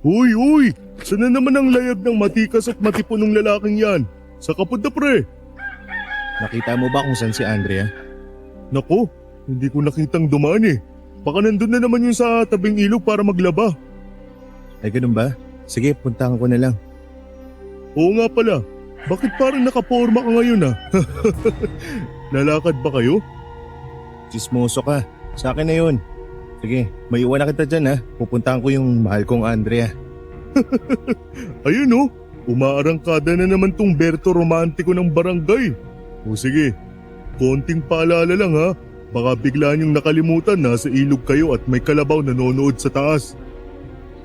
Uy, uy! Sana naman ang layag ng matikas at matipunong lalaking yan? Sa kapod na pre! Nakita mo ba kung saan si Andrea? Naku, hindi ko nakitang dumaan eh. Baka nandun na naman yung sa tabing ilog para maglaba. Ay ganun ba? Sige, puntahan ko na lang. Oo nga pala, bakit parang nakaporma ka ngayon ah? Lalakad ba kayo? Chismoso ka. Sa akin na yun. Sige, may iwan na kita dyan ha. Pupuntahan ko yung mahal kong Andrea. Ayun oh, umaarangkada na naman tong Berto romantiko ng barangay. O sige, konting paalala lang ha. Baka bigla niyong nakalimutan nasa ilog kayo at may kalabaw nanonood sa taas.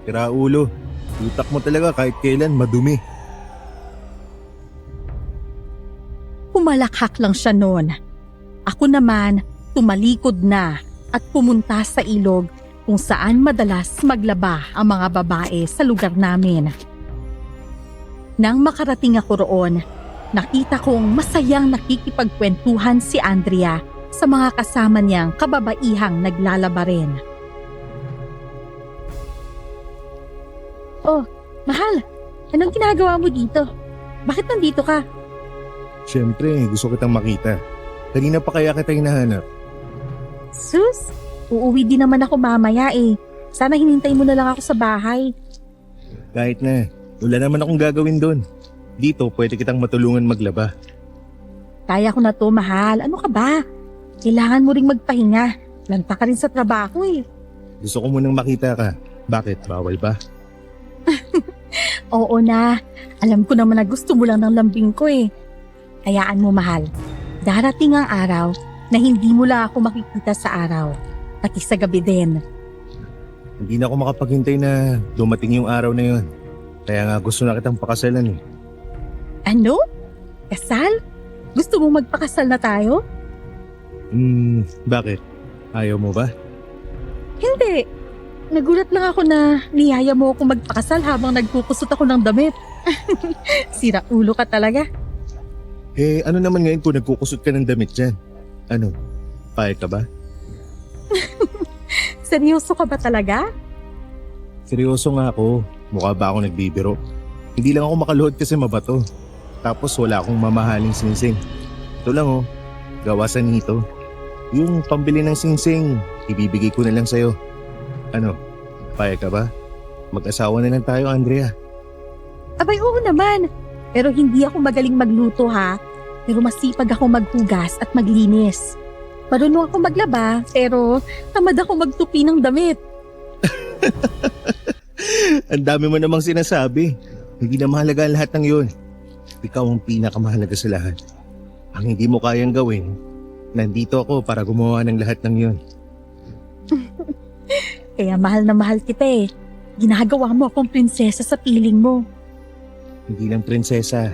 Tira ulo. Utak mo talaga kahit kailan madumi. Pumalakhak lang siya noon. Ako naman, tumalikod na at pumunta sa ilog kung saan madalas maglaba ang mga babae sa lugar namin. Nang makarating ako roon, nakita kong masayang nakikipagkwentuhan si Andrea sa mga kasama niyang kababaihang naglalaba rin. Oh, mahal, anong ginagawa mo dito? Bakit nandito ka? Siyempre, gusto kitang makita. Kanina pa kaya kita hinahanap. Sus, uuwi din naman ako mamaya eh. Sana hinintay mo na lang ako sa bahay. Kahit na, wala naman akong gagawin doon. Dito, pwede kitang matulungan maglaba. Kaya ko na to, mahal. Ano ka ba? Kailangan mo ring magpahinga. Lanta ka rin sa trabaho eh. Gusto ko munang makita ka. Bakit? Bawal ba? Oo na. Alam ko naman na gusto mo lang ng lambing ko eh. Hayaan mo, mahal. Darating ang araw na hindi mo lang ako makikita sa araw. Pati sa gabi din. Hindi na ako makapaghintay na dumating yung araw na yun. Kaya nga gusto na kitang pakasalan eh. Ano? Kasal? Gusto mo magpakasal na tayo? Bakit? Ayaw mo ba? Hindi. Nagulat lang ako na niyaya mo akong magpakasal habang nagkukusot ako ng damit. Sira ulo ka talaga. Eh, ano naman ngayon kung nagkukusot ka ng damit dyan? Ano? Payag ka ba? Seryoso ka ba talaga? Seryoso nga ako. Mukha ba ako nagbibiro? Hindi lang ako makaluhod kasi mabato. Tapos wala akong mamahaling singsing. Ito lang oh, gawa sa nito. Yung pambili ng singsing, ibibigay ko na lang sa'yo. Ano? Payag ka ba? Mag-asawa na lang tayo, Andrea. Abay, oo naman. Pero hindi ako magaling magluto ha. Pero masipag ako maghugas at maglinis. Marunong ako maglaba, pero tamad ako magtupi ng damit. Ang dami mo namang sinasabi. Hindi na mahalaga ang lahat ng yun. Ikaw ang pinakamahalaga sa lahat. Ang hindi mo kayang gawin, nandito ako para gumawa ng lahat ng yun. Kaya mahal na mahal kita eh. Ginagawa mo akong prinsesa sa piling mo. Hindi lang prinsesa,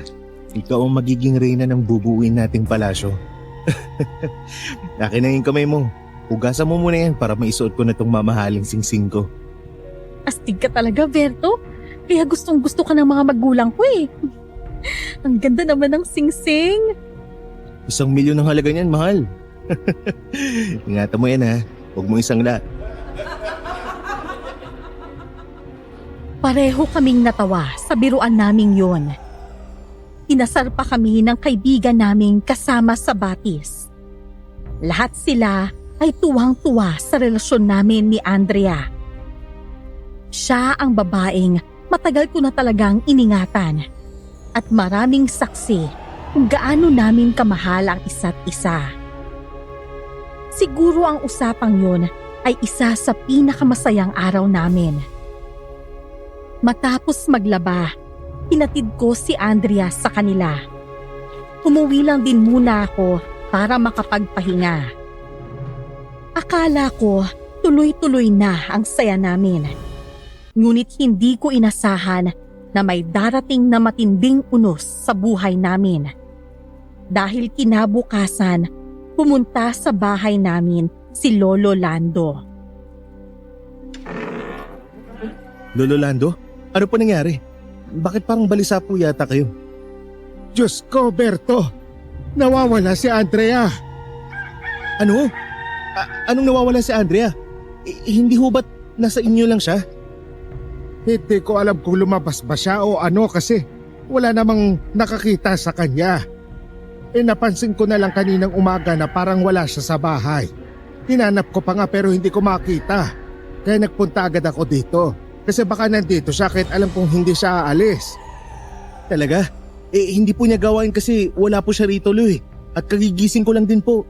ikaw ang magiging reyna ng bubuuin nating palasyo. Akin na yung kamay mo. Hugasan mo muna yan para maisuot ko na itong mamahaling singsing ko. Astig ka talaga, Berto. Kaya gustong gusto ka ng mga magulang ko eh. Ang ganda naman ng singsing. 1,000,000 ang halaga niyan, mahal. Ingatan mo yan ha. Huwag mo isang lahat. Pareho kaming natawa sa biruan naming yon. Inasar pa kami ng kaibigan naming kasama sa batis. Lahat sila ay tuwang-tuwa sa relasyon namin ni Andrea. Siya ang babaeng matagal ko na talagang iningatan at maraming saksi kung gaano namin kamahal ang isa't isa. Siguro ang usapang yon ay isa sa pinakamasayang araw namin. Matapos maglaba, pinatid ko si Andrea sa kanila. Umuwi lang din muna ako para makapagpahinga. Akala ko tuloy-tuloy na ang saya namin. Ngunit hindi ko inasahan na may darating na matinding unos sa buhay namin. Dahil kinabukasan, pumunta sa bahay namin si Lolo Lando. Lolo Lando, ano pa nangyari? Bakit parang balisa po yata kayo? Diyos ko, Berto! Nawawala si Andrea! Ano? Anong nawawala si Andrea? Hindi ho ba't nasa inyo lang siya? Hindi ko alam kung lumabas ba siya o ano kasi wala namang nakakita sa kanya. Napansin ko na lang kaninang umaga na parang wala siya sa bahay. Hinanap ko pa nga pero hindi ko makita. Kaya nagpunta agad ako dito. Kasi baka nandito siya kahit alam kong hindi siya aalis. Talaga? Hindi po niya gawain kasi wala po siya rito, Lo. At kagigising ko lang din po.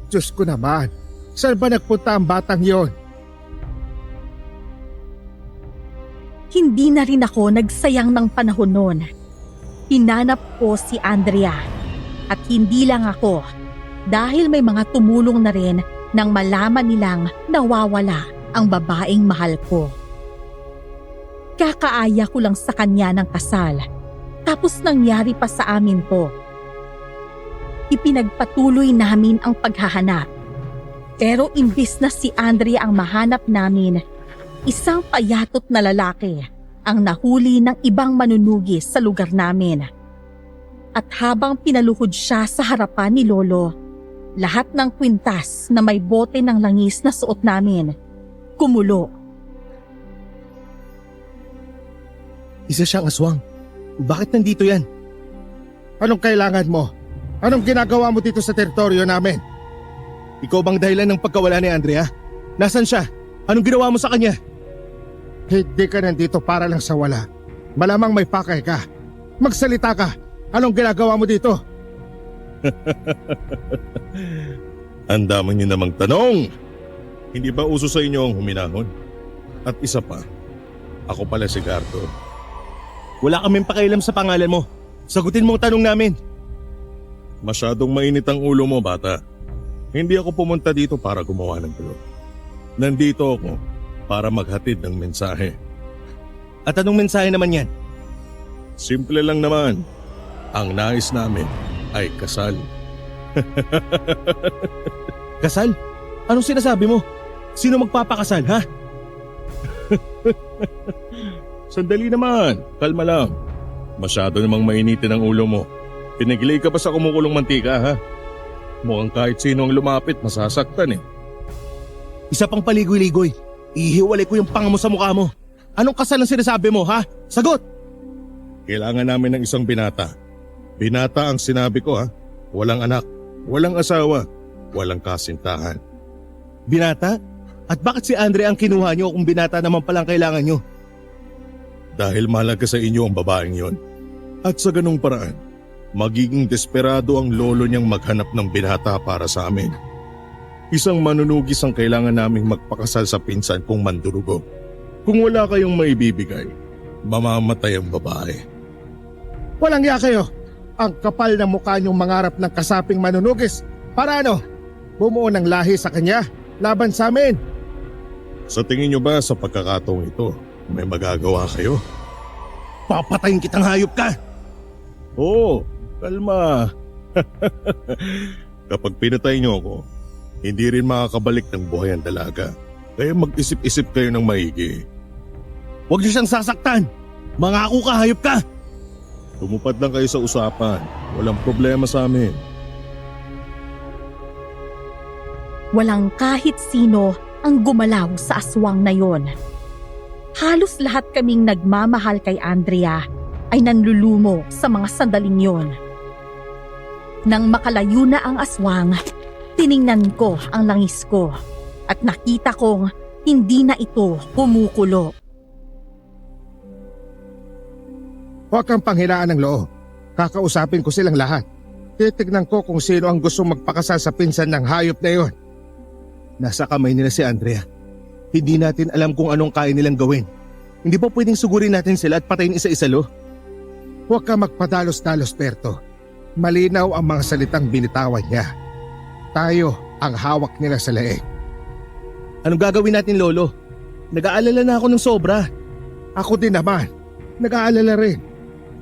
Diyos ko naman, saan ba nagpunta ang batang yon? Hindi na rin ako nagsayang ng panahon noon. Hinanap ko si Andrea. At hindi lang ako, dahil may mga tumulong na rin nang malaman nilang nawawala ang babaeng mahal ko. Kakaaya ko lang sa kanya ng kasal, tapos nangyari pa sa amin to. Ipinagpatuloy namin ang paghahanap. Pero imbis na si Andrea ang mahanap namin, isang payatot na lalaki ang nahuli ng ibang manunugis sa lugar namin. At habang pinaluhod siya sa harapan ni Lolo, lahat ng kwintas na may bote ng langis na suot namin, kumulo. Isa siyang aswang. Bakit nandito yan? Anong kailangan mo? Anong ginagawa mo dito sa teritoryo namin? Ikaw bang dahilan ng pagkawala ni Andrea? Nasaan siya? Anong ginawa mo sa kanya? Hindi ka nandito para lang sa wala. Malamang may pakay ka. Magsalita ka. Anong ginagawa mo dito? Ang dami niyo namang tanong. Hindi ba uso sa inyo ang huminahon? At isa pa, ako pala si Gardo. Wala kaming pakialam sa pangalan mo. Sagutin mo ang tanong namin. Masyadong mainit ang ulo mo, bata. Hindi ako pumunta dito para gumawa ng gulo. Nandito ako para maghatid ng mensahe. At anong mensahe naman yan? Simple lang naman. Ang nais namin ay kasal. Kasal? Anong sinasabi mo? Sino magpapakasal, ha? Sandali naman, kalma lang. Masyado namang mainitin ang ulo mo. Pinigilay ka pa sa kumukulong mantika, ha? Mukhang kahit sino ang lumapit, masasaktan eh. Isa pang paligoy-ligoy. Ihiwalay ko yung panga mo sa mukha mo. Anong kasal ang sinasabi mo, ha? Sagot! Kailangan namin ng isang binata. Binata ang sinabi ko, ha? Walang anak, walang asawa, walang kasintahan. Binata? At bakit si Andre ang kinuha niyo kung binata naman palang kailangan niyo? Dahil mahalaga sa inyo ang babaeng yon. At sa ganung paraan, magiging desperado ang lolo niyang maghanap ng binata para sa amin. Isang manunugis ang kailangan naming magpakasal sa pinsan kong mandurugo. Kung wala kayong maibibigay, mamamatay ang babae. Walang iya kayo. Ang kapal ng mukha niyong mangarap ng kasaping manunugis. Para ano? Bumuo ng lahi sa kanya laban sa amin. Sa tingin niyo ba sa pagkakataong ito, may magagawa kayo? Papatayin kitang hayop ka! Oo, kalma. Kapag pinatay niyo ako, hindi rin makakabalik ng buhay ang dalaga. Kaya mag-isip-isip kayo ng maigi. Huwag niyo siyang sasaktan! Mangako ka, hayop ka! Tumupad lang kayo sa usapan. Walang problema sa amin. Walang kahit sino ang gumalaw sa aswang na yon. Halos lahat kaming nagmamahal kay Andrea ay nanlulumo sa mga sandaling yon. Nang makalayo na ang aswang, tiningnan ko ang langis ko at nakita kong hindi na ito kumukulo. Huwag kang panghinaan ng loob. Kakausapin ko silang lahat. Titignan ko kung sino ang gustong magpakasal sa pinsan ng hayop na yon. Nasa kamay nila si Andrea. Hindi natin alam kung anong kaya nilang gawin. Hindi pa pwedeng sugurin natin sila at patayin isa-isa, Lo? Huwag kang magpadalos-dalos, Berto. Malinaw ang mga salitang binitawan niya. Tayo ang hawak nila sa leeg. Anong gagawin natin, Lolo? Nag-aalala na ako ng sobra. Ako din naman. Nag-aalala rin.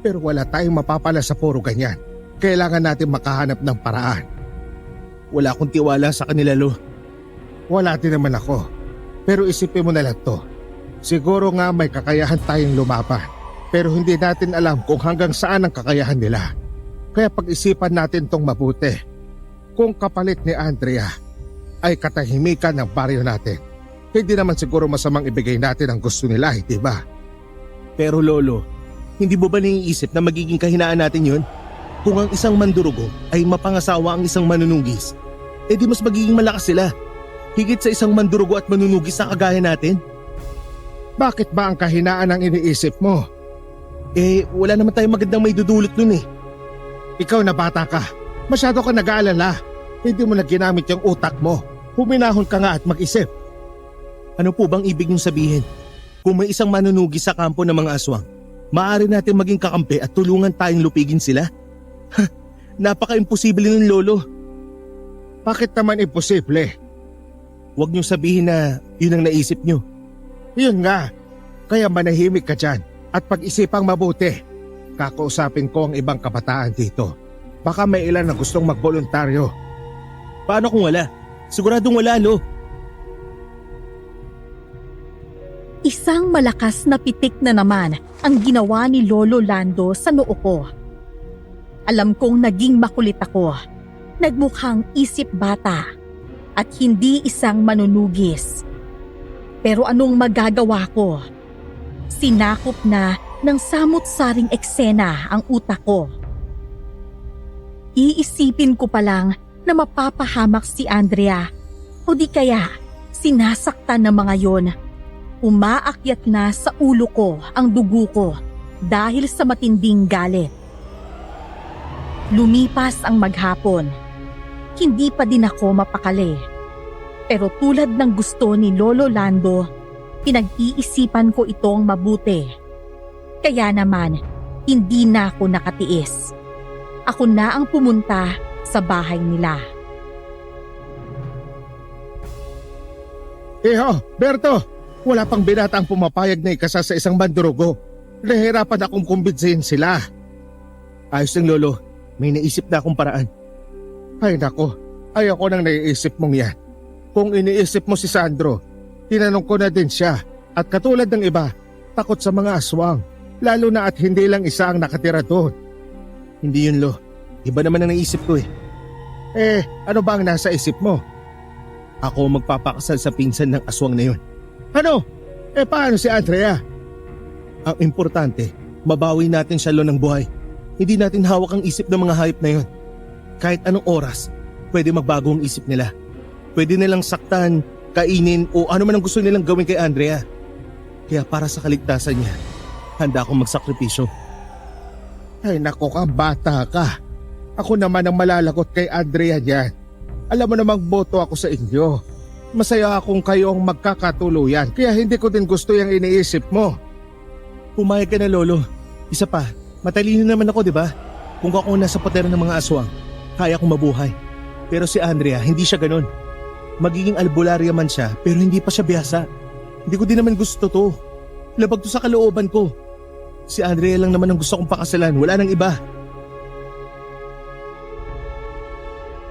Pero wala tayong mapapala sa puro ganyan. Kailangan natin makahanap ng paraan. Wala akong tiwala sa kanila, Lo. Wala din naman ako. Pero isipin mo na lang to. Siguro nga may kakayahan tayong lumaban. Pero hindi natin alam kung hanggang saan ang kakayahan nila. Kaya pag-isipan natin tong mabuti. Kung kapalit ni Andrea ay katahimikan ng baryo natin, hindi naman siguro masamang ibigay natin ang gusto nila, di ba? Pero lolo, hindi mo ba naiisip na magiging kahinaan natin yun? Kung ang isang mandurugo ay mapangasawa ang isang manunugis, di mas magiging malakas sila. Higit sa isang mandurugo at manunugis na kagaya natin. Bakit ba ang kahinaan ang iniisip mo? Wala naman tayong magandang may dudulot nun eh. Ikaw na bata ka. Masyado ka nag-aalala. Hindi mo na ginamit yung utak mo. Huminahon ka nga at mag-isip. Ano po bang ibig niyong sabihin? Kung may isang manunugis sa kampo ng mga aswang, maaari natin maging kakampi at tulungan tayong lupigin sila? Napaka-imposible nun, lolo. Bakit naman imposible? Huwag niyong sabihin na yun ang naisip niyo. Yun nga. Kaya manahimik ka dyan at pag-isipang mabuti. Kakausapin ko ang ibang kabataan dito. Baka may ilan na gustong magboluntaryo. Paano kung wala? Siguradong wala, lo. Isang malakas na pitik na naman ang ginawa ni Lolo Lando sa noo ko. Alam kong naging makulit ako. Nagmukhang isip bata at hindi isang manunugis. Pero anong magagawa ko? Sinakop na ng samut-saring eksena ang utak ko. Iisipin ko pa lang na mapapahamak si Andrea o di kaya sinasaktan ng mga yon. Umaakyat na sa ulo ko ang dugo ko dahil sa matinding galit. Lumipas ang maghapon. Hindi pa din ako mapakali. Pero tulad ng gusto ni Lolo Lando, pinag-iisipan ko itong mabuti. Kaya naman, hindi na ako nakatiis. Ako na ang pumunta sa bahay nila. Berto! Wala pang binata ang pumapayag na ikasa sa isang mandurugo. Nahihirapan akong kumbinsihin sila. Ayos lang, lolo. May naisip na akong paraan. Ay nako, ayoko nang naiisip mong yan. Kung iniisip mo si Sandro, tinanong ko na din siya. At katulad ng iba, takot sa mga aswang. Lalo na at hindi lang isa ang nakatira doon. Hindi yun, lo. Iba naman ang naisip ko eh. Ano ba ang nasa isip mo? Ako magpapakasal sa pinsan ng aswang na yun. Ano? Paano si Andrea? Ang importante, mabawi natin siya, lo, ng buhay. Hindi natin hawak ang isip ng mga hayop na yun. Kahit anong oras, pwede magbago ang isip nila. Pwede nilang saktan, kainin o ano man ang gusto nilang gawin kay Andrea. Kaya para sa kaligtasan niya, handa akong magsakripisyo. Ay nako ka, bata ka. Ako naman ang malalagot kay Andrea niyan. Alam mo namang boto ako sa inyo. Masaya akong kayo ang magkakatuluyan kaya hindi ko din gusto yung iniisip mo. Pumayag ka na, lolo. Isa pa, matalino naman ako, di ba? Kung ako nasa potera ng mga aswang, kaya kong mabuhay. Pero si Andrea, hindi siya ganun. Magiging albularya man siya pero hindi pa siya biyasa. Hindi ko din naman gusto to. Labag to sa kalooban ko. Si Andrea lang naman ang gusto kong pakasalan, wala nang iba.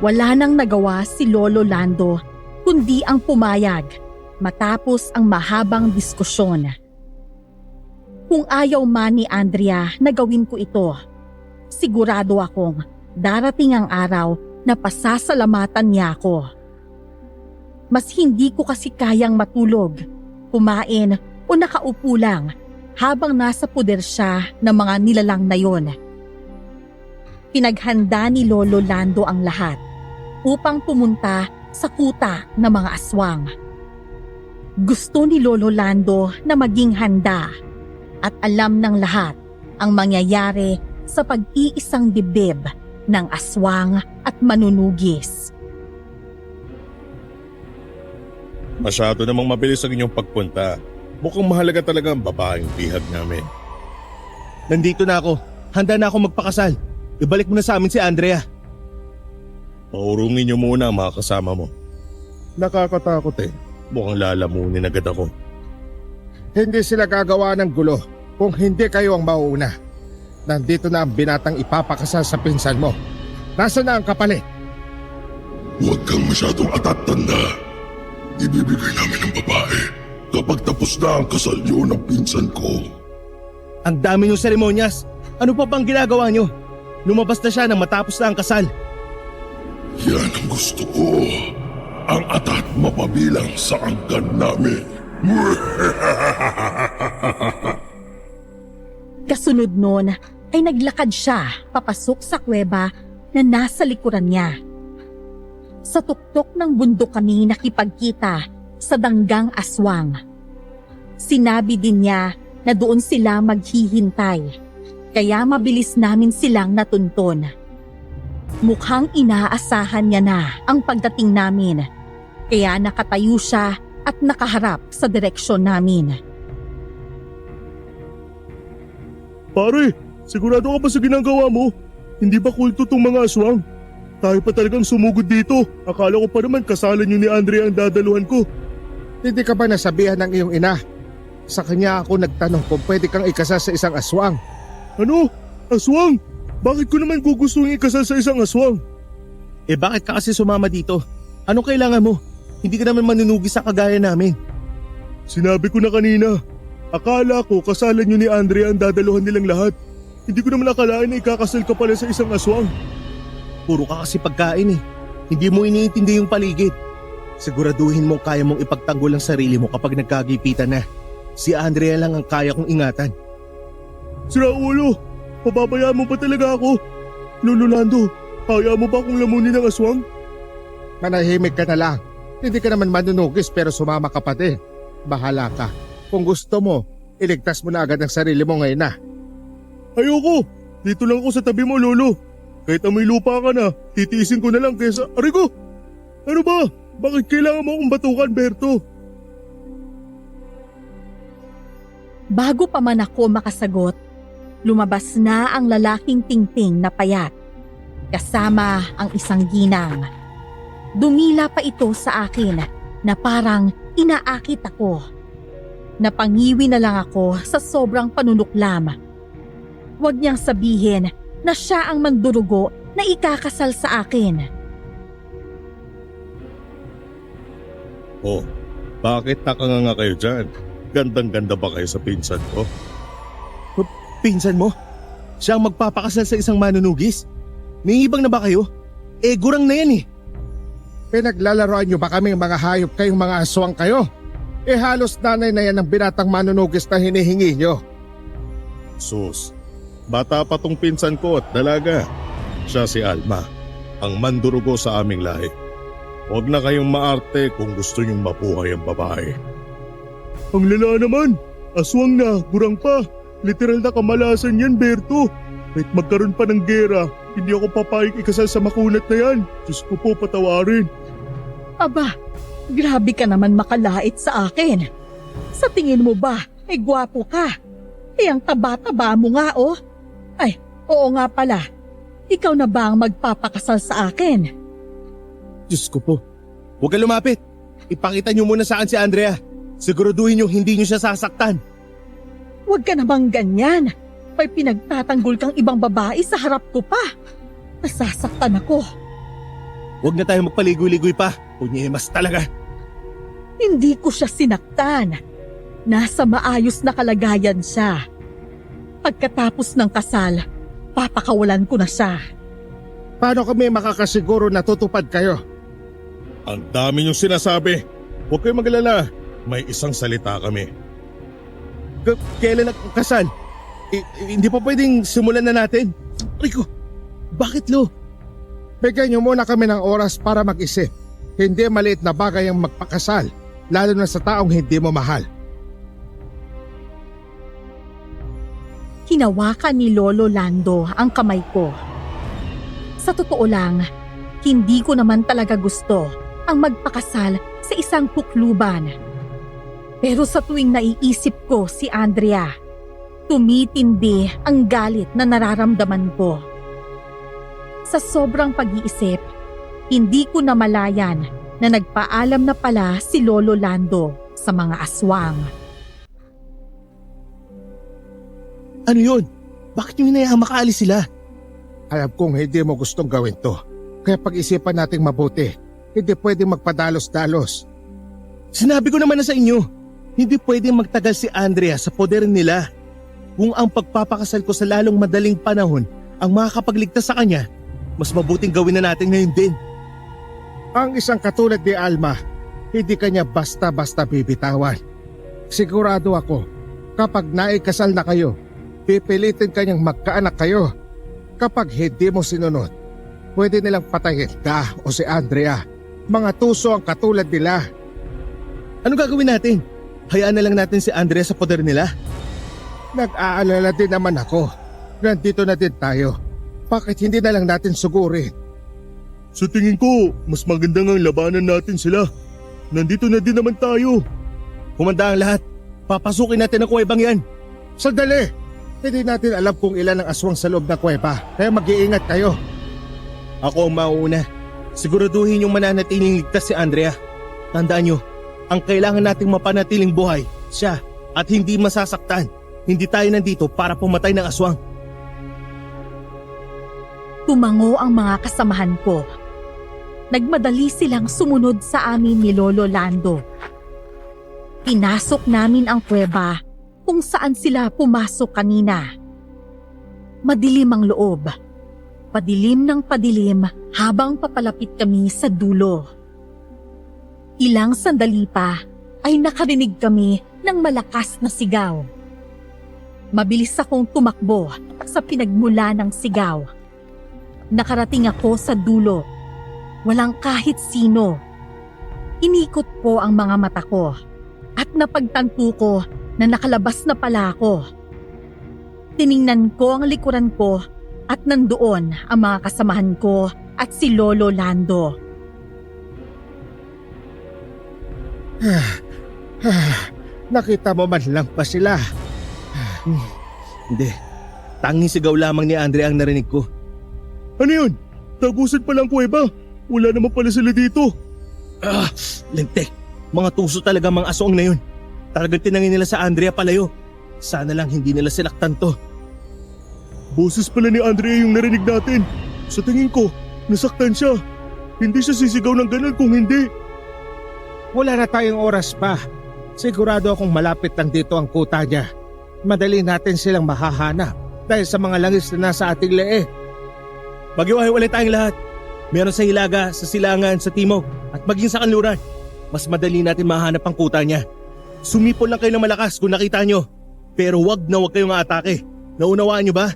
Wala nang nagawa si Lolo Lando kundi ang pumayag matapos ang mahabang diskusyon. Kung ayaw man ni Andrea na gawin ko ito, sigurado akong darating ang araw na pasasalamatan niya ako. Mas hindi ko kasi kayang matulog, kumain o nakaupo lang habang nasa puder siya ng mga nilalang na yon. Pinaghanda ni Lolo Lando ang lahat upang pumunta sa kuta ng mga aswang. Gusto ni Lolo Lando na maging handa at alam ng lahat ang mangyayari sa pag-iisang dibdib ng aswang at manunugis. Masyado namang mabilis ang inyong pagpunta. Mukhang mahalaga talaga ang babaeng bihag namin. Nandito na ako. Handa na ako magpakasal. Ibalik mo na sa amin si Andrea. Paurungin niyo muna ang mga kasama mo. Nakakatakot eh. Mukhang lalamunin agad ako. Hindi sila gagawa ng gulo kung hindi kayo ang mauuna. Nandito na ang binatang ipapakasal sa pinsan mo. Nasaan na ang kapalit? Huwag kang masyadong atatanda. Ibibigay namin ang babae kapag tapos na ang kasal niyo ng pinsan ko. Ang dami niyong seremonyas. Ano pa bang ginagawa niyo? Lumabas na siya nang matapos na ang kasal. Yan ang gusto ko. Ang atat mapabilang sa angkan namin. Kasunod nun ay naglakad siya papasok sa kuweba na nasa likuran niya. Sa tuktok ng bundok kami nakipagkita sa danggang aswang. Sinabi din niya na doon sila maghihintay, kaya mabilis namin silang natuntun. Mukhang inaasahan niya na ang pagdating namin, kaya nakatayo siya at nakaharap sa direksyon namin. Pare, sigurado ka ba sa ginagawa mo? Hindi ba kulto tong mga aswang? Tayo pa talagang sumugod dito. Akala ko pa naman kasalan yun ni Andrea ang dadaluhan ko. Hindi ka ba nasabihan ng iyong ina? Sa kanya ako nagtanong kung pwede kang ikasal sa isang aswang. Ano? Aswang? Bakit ko naman gugustuhin ikasal sa isang aswang? Eh bakit ka kasi sumama dito? Anong kailangan mo? Hindi ka naman manunugi sa kagaya namin. Sinabi ko na kanina. Akala ko kasalan yun ni Andrea ang dadaluhan nilang lahat. Hindi ko naman akalain na ikakasal ka pala sa isang aswang. Puro ka kasi pagkain eh. Hindi mo iniintindi yung paligid. Siguraduhin mong kaya mong ipagtanggol ang sarili mo kapag nagkagipitan na. Si Andrea lang ang kaya kong ingatan. Sira ulo, pababayaan mo ba talaga ako? Lolo Lando, kaya mo ba akong lamunin ng aswang? Manahimik ka na lang. Hindi ka naman manunugis pero sumama ka pa din. Bahala ka. Kung gusto mo, iligtas mo na agad ang sarili mo ngayon na. Ayoko, dito lang ako sa tabi mo lolo. Kahit amoy lupa ka na, titiisin ko na lang kesa... Aray ko! Ano ba? Bakit kailangan mo akong batukan, Berto? Bago pa man ako makasagot, lumabas na ang lalaking tingting na payat, kasama ang isang ginang. Dumila pa ito sa akin na parang inaakit ako. Napangiwi na lang ako sa sobrang panunuklam. Huwag niyang sabihin na siya ang mandurugo na ikakasal sa akin. Oh, bakit nakanganga kayo dyan? Gandang-ganda ba kayo sa pinsan ko? Pinsan mo? Siya ang magpapakasal sa isang manunugis? May ibang na ba kayo? Eh gurang na yan eh. Pinaglalaroan niyo ba kaming mga hayop kayong mga aswang kayo? Eh halos nanay na yan ang binatang manunugis na hinihingi niyo. Sus, bata pa tong pinsan ko at dalaga. Siya si Alma, ang mandurugo sa aming lahi. Huwag na kayong maarte kung gusto niyong mabuhay ang babae. Ang lala naman, aswang na, gurang pa. Literal na kamalasan yan, Berto. Kahit magkaroon pa ng gera, hindi ako papayag ikasal sa makunat na yan. Diyos ko po, patawarin. Aba, grabe ka naman makalait sa akin. Sa tingin mo ba, ay gwapo ka? Eh ang taba-taba mo nga oh. Ay, oo nga pala. Ikaw na ba ang magpapakasal sa akin? Diyos ko po. Huwag ka lumapit. Ipakita niyo muna saan si Andrea. Siguraduhin niyo hindi niyo siya sasaktan. Huwag ka namang ganyan. May pinagtatanggol kang ibang babae sa harap ko pa. Nasasaktan ako. Huwag na tayo magpaligoy-ligoy pa. Punyemas talaga. Hindi ko siya sinaktan. Nasa maayos na kalagayan siya. Pagkatapos ng kasal, papakawalan ko na siya. Paano kami makakasiguro na tutupad kayo? Ang dami niyong sinasabi. Huwag kayong magalala. May isang salita kami. Kailan ang kasal? Hindi pa pwedeng simulan na natin? Rico, bakit lo? Bigyan niyo muna kami ng oras para mag-isip. Hindi maliit na bagay ang magpakasal, lalo na sa taong hindi mo mahal. Hinawakan ni Lolo Lando ang kamay ko. Sa totoo lang, hindi ko naman talaga gusto ang magpakasal sa isang pukluban. Pero sa tuwing naiisip ko si Andrea, tumitindi ang galit na nararamdaman ko. Sa sobrang pag-iisip, hindi ko namalayan na nagpaalam na pala si Lolo Lando sa mga aswang. Ano yun? Bakit nyo hinayaan makaalis sila? Alam kong hindi mo gustong gawin to. Kaya pag-isipan nating mabuti, hindi pwedeng magpadalos-dalos. Sinabi ko naman na sa inyo, hindi pwedeng magtagal si Andrea sa poder nila. Kung ang pagpapakasal ko sa lalong madaling panahon ang makakapagligtas sa kanya, mas mabuting gawin na natin ngayon din. Ang isang katulad ni Alma, hindi kanya basta-basta bibitawan. Sigurado ako, kapag naikasal na kayo, Pipilitin kanyang magkaanak kayo. Kapag hindi mo sinunod, pwede nilang patayin ka o si Andrea. Mga tuso ang katulad nila. Ano gagawin natin? Hayaan na lang natin si Andrea sa poder nila. Nag-aalala din naman ako. Nandito na din tayo. Bakit hindi na lang natin sugurin? Sa tingin ko, mas maganda ngang labanan natin sila. Nandito na din naman tayo. Humanda ang lahat. Papasukin natin ang kuwebang yan. Sandali! Hindi natin alam kung ilan ang aswang sa loob ng kuweba. Kaya mag-iingat kayo. Ako ang mauuna. Siguraduhin yung mananatiling ligtas si Andrea. Tandaan nyo, ang kailangan nating mapanatiling buhay, siya, at hindi masasaktan. Hindi tayo nandito para pumatay ng aswang. Tumango ang mga kasamahan ko. Nagmadali silang sumunod sa amin ni Lolo Lando. Pinasok namin ang kuweba kung saan sila pumasok kanina. Madilim ang loob. Padilim ng padilim habang papalapit kami sa dulo. Ilang sandali pa ay nakarinig kami ng malakas na sigaw. Mabilis akong tumakbo sa pinagmula ng sigaw. Nakarating ako sa dulo. Walang kahit sino. Inikot ko ang mga mata ko at napagtanto ko na nakalabas na pala ako. Tiningnan ko ang likuran ko at nandoon ang mga kasamahan ko at si Lolo Lando. Nakita mo man lang pa sila. Hindi. Tanging sigaw lamang ni Andrea ang narinig ko. Ano yun? Tagusan pa lang kuweba. Wala naman pala sila dito. Lintik. Mga tuso talaga mga aswang na yun. Talagang tinangin nila sa Andrea palayo. Sana lang hindi nila sinaktan to. Boses pala ni Andrea yung narinig natin. Sa tingin ko, nasaktan siya. Hindi siya sisigaw ng ganun kung hindi. Wala na tayong oras pa. Sigurado akong malapit lang dito ang kuta niya. Madali natin silang mahahanap dahil sa mga langis na nasa ating lee. Maghiwa-hiwalay tayong lahat. Meron sa Hilaga, sa Silangan, sa Timog, at maging sa Kanluran. Mas madali natin mahanap ang kuta niya. Sumipol lang kayo ng malakas kung nakita nyo. Pero wag kayong atake. Naunawaan nyo ba?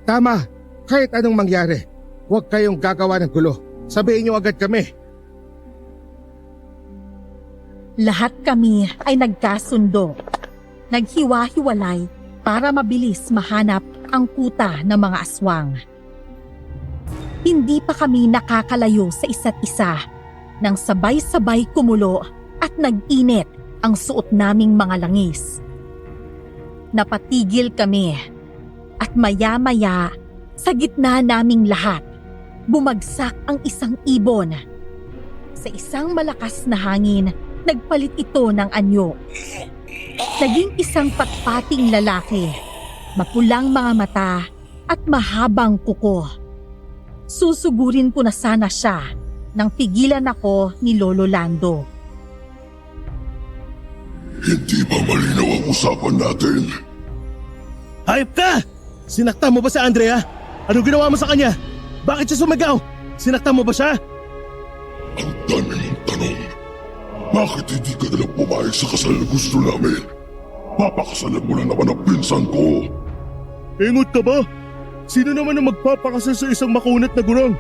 Tama. Kahit anong mangyari, huwag kayong gagawa ng gulo. Sabihin niyo agad kami. Lahat kami ay nagkasundo. Naghiwa-hiwalay para mabilis mahanap ang kuta ng mga aswang. Hindi pa kami nakakalayo sa isa't isa nang sabay-sabay kumulo at nag-init ang suot naming mga langis. Napatigil kami at maya-maya sa gitna naming lahat, bumagsak ang isang ibon. Sa isang malakas na hangin, nagpalit ito ng anyo. Naging isang patpating lalaki, mapulang mga mata at mahabang kuko. Susugurin ko na sana siya nang pigilan ako ni Lolo Lando. Hindi ba malinaw ang usapan natin? Hayop ka! Sinaktan mo ba si Andrea? Anong ginawa mo sa kanya? Bakit siya sumigaw? Sinaktan mo ba siya? Ang dami mong tanong. Bakit hindi ka nalang pumayag sa kasal na gusto namin? Papakasalan mo na naman ang pinsan ko. Engot ka ba? Sino naman ang magpapakasal sa isang makunat na gurang?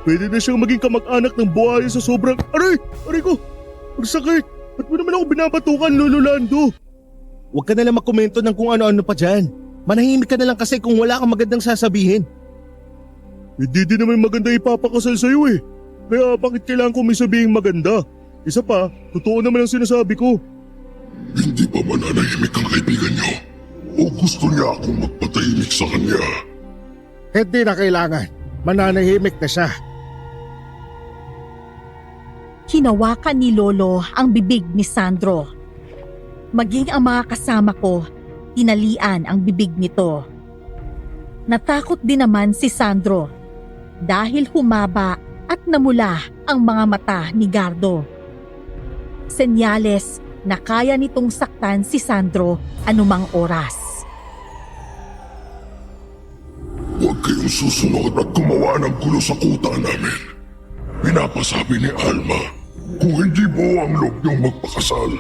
Pwede na siyang maging kamag-anak ng buhaya sa sobrang... Aray! Aray ko! Ang sakit! Ba't mo naman ako binabatukan, Lolo Lando? Huwag ka na lang magkomento ng kung ano-ano pa dyan. Manahimik ka na lang kasi kung wala kang magandang sasabihin. Hindi din naman maganda ipapakasal sa'yo eh. Kaya bakit kailangan ko may sabihing maganda? Isa pa, totoo naman ang sinasabi ko. Hindi ba mananahimik ang kaibigan niyo? O gusto niya akong magpatahimik sa kanya? Hindi na kailangan. Mananahimik na siya. Hinawakan ni Lolo ang bibig ni Sandro. Maging ang mga kasama ko, tinalian ang bibig nito. Natakot din naman si Sandro dahil humaba at namula ang mga mata ni Gardo. Senyales na kaya nitong saktan si Sandro anumang oras. Huwag kayong susunod at gumawa ng gulo sa kuta namin. Pinapasabi ni Alma, kung hindi buo ang loob niyong magpakasal,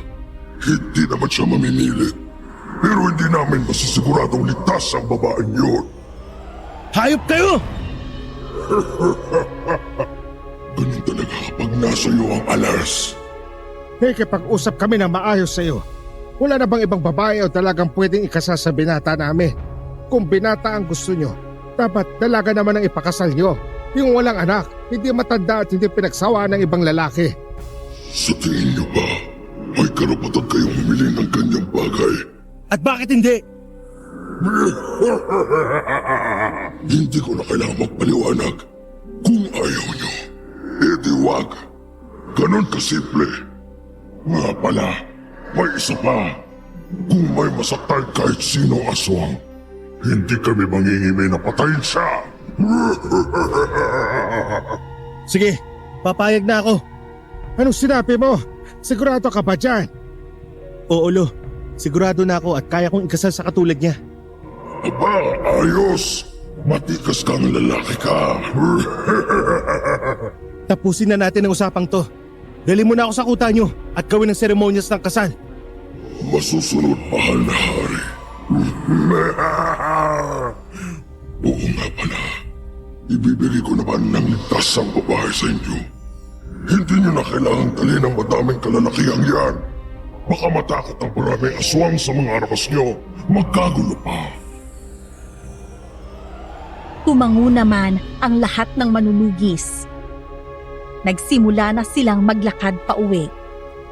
hindi naman siya mamimilit. Pero hindi namin masisiguradong ligtas ang babaeng yun. Hayop kayo! Ganun talaga kapag nasa iyo ang alas. Nakikipag-usap kami ng maayos sa iyo. Wala na bang ibang babae o talagang pwedeng ikasal sa binata namin? Kung binata ang gusto nyo, dapat dalaga naman ang ipakasal nyo. Yung walang anak, hindi matanda at hindi pinagsawa ng ibang lalaki. Sa tingin niyo ba, may karapatan kayong humili ng kanyang bagay? At bakit hindi? Hindi ko na kailangan magpaliwanag. Kung ayaw niyo, edi wag. Ganon kasimple. Nga pala, may isa pa. Kung may masaktan kahit sinong aswang, hindi kami mangingimi na patayin siya. Sige, papayag na ako. Anong sinabi mo? Sigurado ka ba dyan? Oo, Lo. Sigurado na ako at kaya kong ikasal sa katulad niya. Aba, ayos. Matikas kang lalaki ka. Tapusin na natin ang usapang to. Dali mo na ako sa kuta nyo at gawin ang seremonyas ng kasal. Masusunod, mahal na hari. Oo nga pala. Ibibigay ko naman ng ligtas ang babae sa inyo. Hindi niyo na kailangang dalhin ang madaming kalalakihang yan. Baka matakot ang maraming aswang sa mga armas niyo. Magkagulo pa. Tumango naman ang lahat ng manunugis. Nagsimula na silang maglakad pa uwi,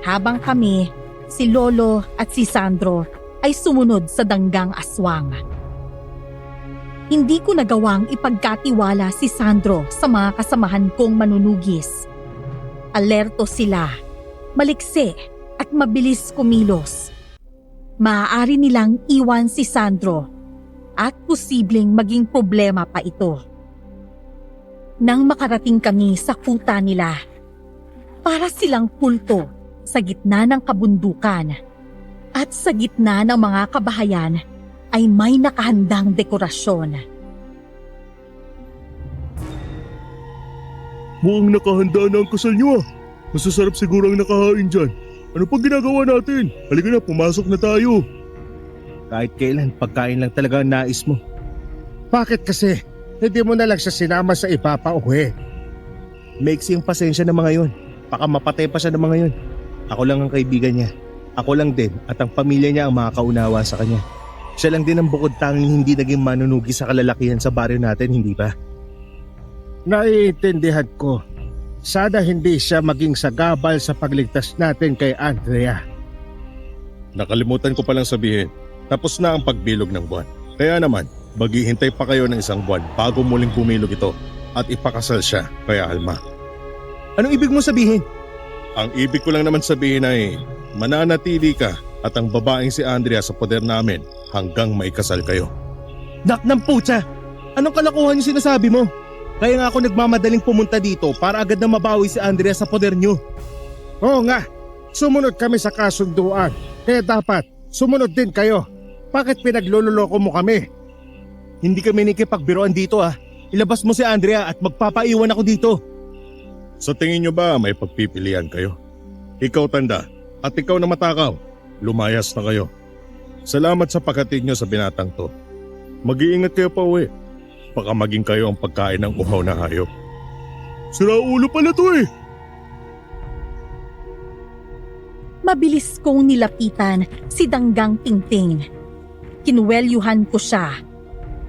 habang kami, si Lolo at si Sandro ay sumunod sa danggang aswang. Hindi ko nagawang ipagkatiwala si Sandro sa mga kasamahan kong manunugis. Alerto sila, maliksi at mabilis kumilos. Maaari nilang iwan si Sandro at posibleng maging problema pa ito. Nang makarating kami sa kuta nila, para silang pulto sa gitna ng kabundukan at sa gitna ng mga kabahayan ay may nakahandang dekorasyon. Mukhang nakahanda na ang kasal niyo ah. Masasarap siguro ang nakahain dyan. Ano pang ginagawa natin? Halika na, pumasok na tayo. Kahit kailan, pagkain lang talaga ang nais mo. Bakit kasi? Hindi mo na lang siya sinama sa iba pa uwi. Maiksi yung pasensya ng mga yun. Baka mapatay pa siya ng mga yun. Ako lang ang kaibigan niya. Ako lang din at ang pamilya niya ang makakaunawa sa kanya. Siya lang din ang bukod tanging hindi naging manunugi sa kalalakihan sa baryo natin, hindi ba? Naiintindihan ko. Sana hindi siya maging sagabal sa pagligtas natin kay Andrea. Nakalimutan ko palang sabihin, tapos na ang pagbilog ng buwan. Kaya naman, maghihintay pa kayo ng isang buwan bago muling bumilog ito at ipakasal siya kay Alma. Anong ibig mo sabihin? Ang ibig ko lang naman sabihin ay mananatili ka at ang babaeng si Andrea sa poder namin hanggang maikasal kayo. Dak ng putya! Anong kalokohan yung sinasabi mo? Kaya nga ako nagmamadaling pumunta dito para agad na mabawi si Andrea sa poder nyo. Oo nga, sumunod kami sa kasunduan. Kaya dapat sumunod din kayo. Bakit pinagluloloko mo kami? Hindi kami nikipagbiroan dito ah. Ilabas mo si Andrea at magpapaiwan ako dito. Sa tingin nyo ba may pagpipilian kayo? Ikaw tanda at ikaw na matakaw, lumayas na kayo. Salamat sa paghatid nyo sa binatang to. Mag-iingat kayo pa uwi. Baka maging kayo ang pagkain ng uhaw na hayop. Sira ulo pala to eh. Mabilis kong nilapitan si Danggang Tingting. Kinuwelyuhan ko siya,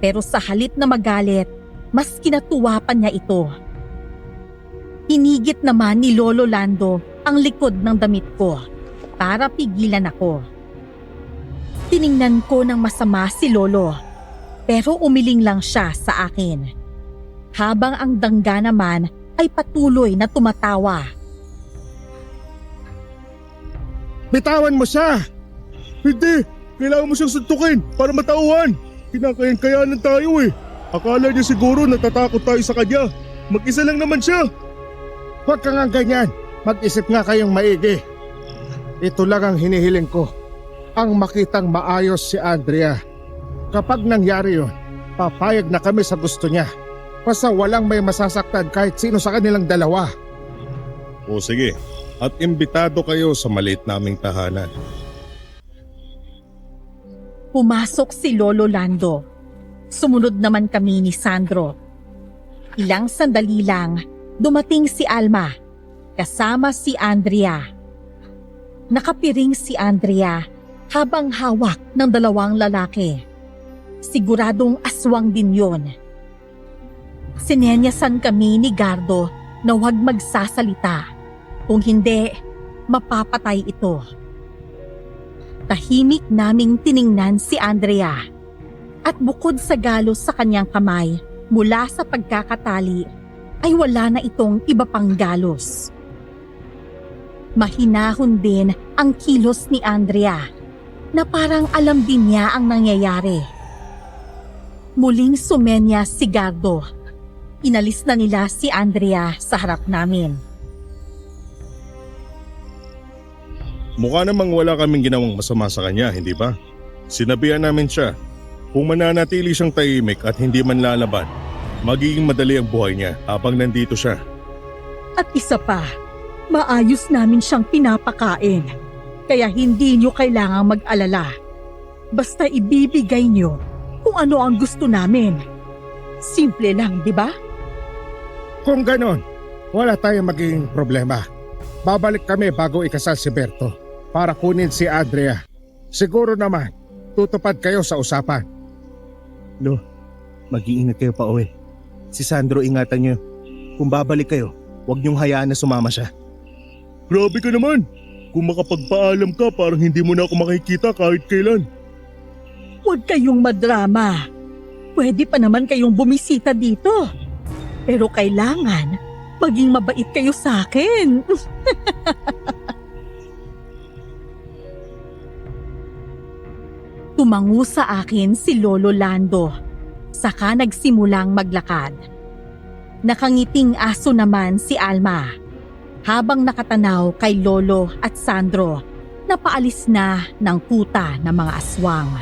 pero sa halip na magalit, mas kinatuwa pa niya ito. Hinigit naman ni Lolo Lando ang likod ng damit ko para pigilan ako. Tiningnan ko ng masama si Lolo, pero umiling lang siya sa akin. Habang ang dangga naman ay patuloy na tumatawa. Bitawan mo siya! Hindi! Kailangan mo siyang suntukin para matauhan! Kinakayan-kayanan tayo eh! Akala niya siguro natatakot tayo sa kanya. Mag-isa lang naman siya! Huwag ka nga ganyan. Mag-isip nga kayong maigi. Ito lang ang hinihiling ko. Ang makitang maayos si Andrea. Kapag nangyari yun, papayag na kami sa gusto niya. Basta walang may masasaktan kahit sino sa kanilang dalawa. O sige, at imbitado kayo sa maliit naming tahanan. Pumasok si Lolo Lando. Sumunod naman kami ni Sandro. Ilang sandali lang, dumating si Alma, kasama si Andrea. Nakapiring si Andrea habang hawak ng dalawang lalaki. Siguradong aswang din yon. Sinenyasan kami ni Gardo na huwag magsasalita. Kung hindi, mapapatay ito. Tahimik naming tiningnan si Andrea at bukod sa galos sa kanyang kamay mula sa pagkakatali ay wala na itong iba pang galos. Mahinahon din ang kilos ni Andrea na parang alam din niya ang nangyayari. Muling sumenya si Gardo. Inalis na nila si Andrea sa harap namin. Mukha namang wala kaming ginawang masama sa kanya, hindi ba? Sinabihan namin siya, kung mananatili siyang tahimik at hindi man lalaban, magiging madali ang buhay niya habang nandito siya. At isa pa, maayos namin siyang pinapakain. Kaya hindi niyo kailangang mag-alala. Basta ibibigay niyo kung ano ang gusto namin. Simple lang, di ba? Kung ganon, wala tayong magiging problema. Babalik kami bago ikasal si Berto para kunin si Andrea. Siguro naman, tutupad kayo sa usapan. Lo, mag-iingat kayo pa uwi. Si Sandro ingatan niyo. Kung babalik kayo, huwag niyong hayaan na sumama siya. Grabe ka naman! Kung makapagpaalam ka parang hindi mo na ako makikita kahit kailan. Huwag kayong madrama. Pwede pa naman kayong bumisita dito. Pero kailangan maging mabait kayo sa akin. Tumango sa akin si Lolo Lando. Saka nagsimulang maglakad. Nakangiting aso naman si Alma. Habang nakatanaw kay Lolo at Sandro na paalis na ng kuta ng mga aswang.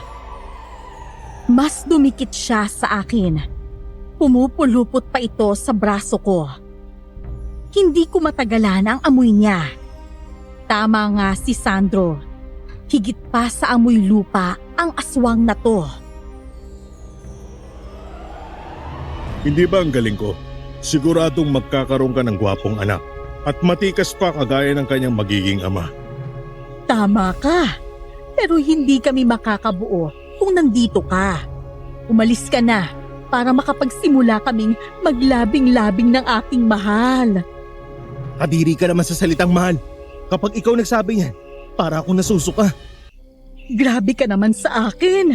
Mas dumikit siya sa akin. Pumupulupot pa ito sa braso ko. Hindi ko matagalan ang amoy niya. Tama nga si Sandro. Higit pa sa amoy lupa ang aswang na to. Hindi ba ang galing ko? Siguradong magkakaroon ka ng gwapong anak at matikas pa kagaya ng kanyang magiging ama. Tama ka. Pero hindi kami makakabuo kung nandito ka. Umalis ka na para makapagsimula kaming maglabing-labing ng aking mahal. Kadiri ka naman sa salitang mahal. Kapag ikaw nagsabi niyan, para akong nasusuka. Grabe ka naman sa akin.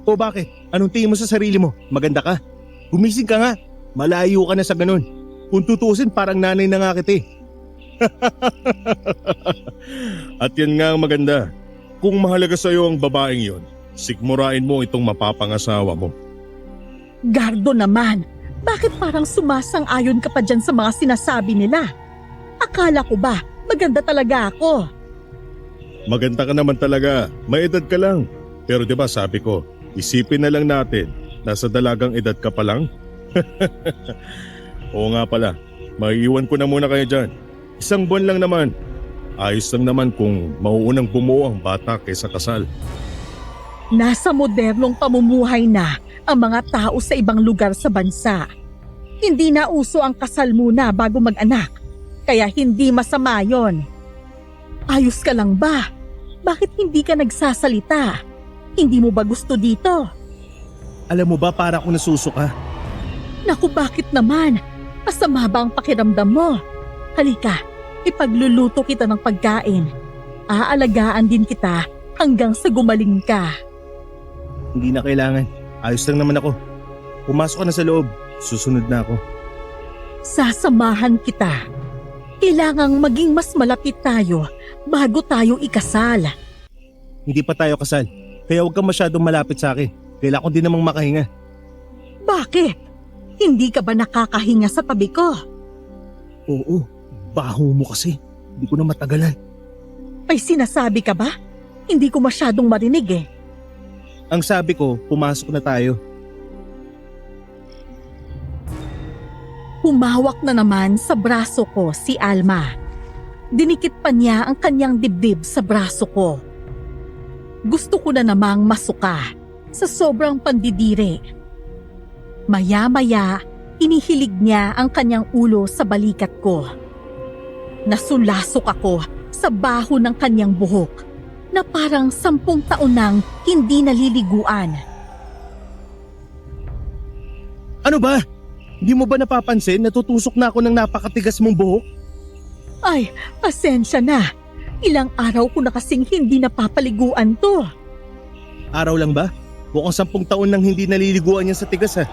O bakit? Anong tingin mo sa sarili mo? Maganda ka? Gumising ka nga. Malayo ka na sa ganun. Kung tutusin parang nanay na nga kita eh. At yan nga ang maganda. Kung mahalaga sa iyo ang babaeng yon, sigmurain mo itong mapapangasawa mo. Gardo naman, bakit parang sumasang-ayon ka pa dyan sa mga sinasabi nila? Akala ko ba maganda talaga ako? Maganda ka naman talaga, may edad ka lang. Pero 'di ba sabi ko, isipin na lang natin, nasa dalagang edad ka pa lang. Oo nga pala, maiiwan ko na muna kayo dyan. 1 buwan lang naman. Ayos lang naman kung mauunang bumuo ang bata kaysa kasal. Nasa modernong pamumuhay na ang mga tao sa ibang lugar sa bansa. Hindi na uso ang kasal muna bago mag-anak, kaya hindi masama yon. Ayos ka lang ba? Bakit hindi ka nagsasalita? Hindi mo ba gusto dito? Alam mo ba para akong nasusuka? Naku, bakit naman? Masama ba ang pakiramdam mo? Halika, ipagluluto kita ng pagkain. Aalagaan din kita hanggang sa gumaling ka. Hindi na kailangan. Ayos lang naman ako. Pumasok ka na sa loob. Susunod na ako. Sasamahan kita. Kailangang maging mas malapit tayo bago tayo ikasal. Hindi pa tayo kasal. Kaya huwag kang masyadong malapit sa akin. Kailangan ko din namang makahinga. Bakit? Hindi ka ba nakakahinga sa tabi ko? Oo, baho mo kasi. Hindi ko na matagalan. May sinasabi ka ba? Hindi ko masyadong marinig eh. Ang sabi ko, pumasok na tayo. Humawak na naman sa braso ko si Alma. Dinikit pa niya ang kanyang dibdib sa braso ko. Gusto ko na namang masuka sa sobrang pandidiri. Maya-maya, inihilig niya ang kanyang ulo sa balikat ko. Nasulasok ako sa baho ng kanyang buhok na parang 10 taon nang hindi naliliguan. Ano ba? Hindi mo ba napapansin na tutusok na ako ng napakatigas mong buhok? Ay, pasensya na. Ilang araw ko na kasing hindi napapaliguan to. Araw lang ba? Mukhang 10 taon nang hindi naliliguan yan sa tigas ha.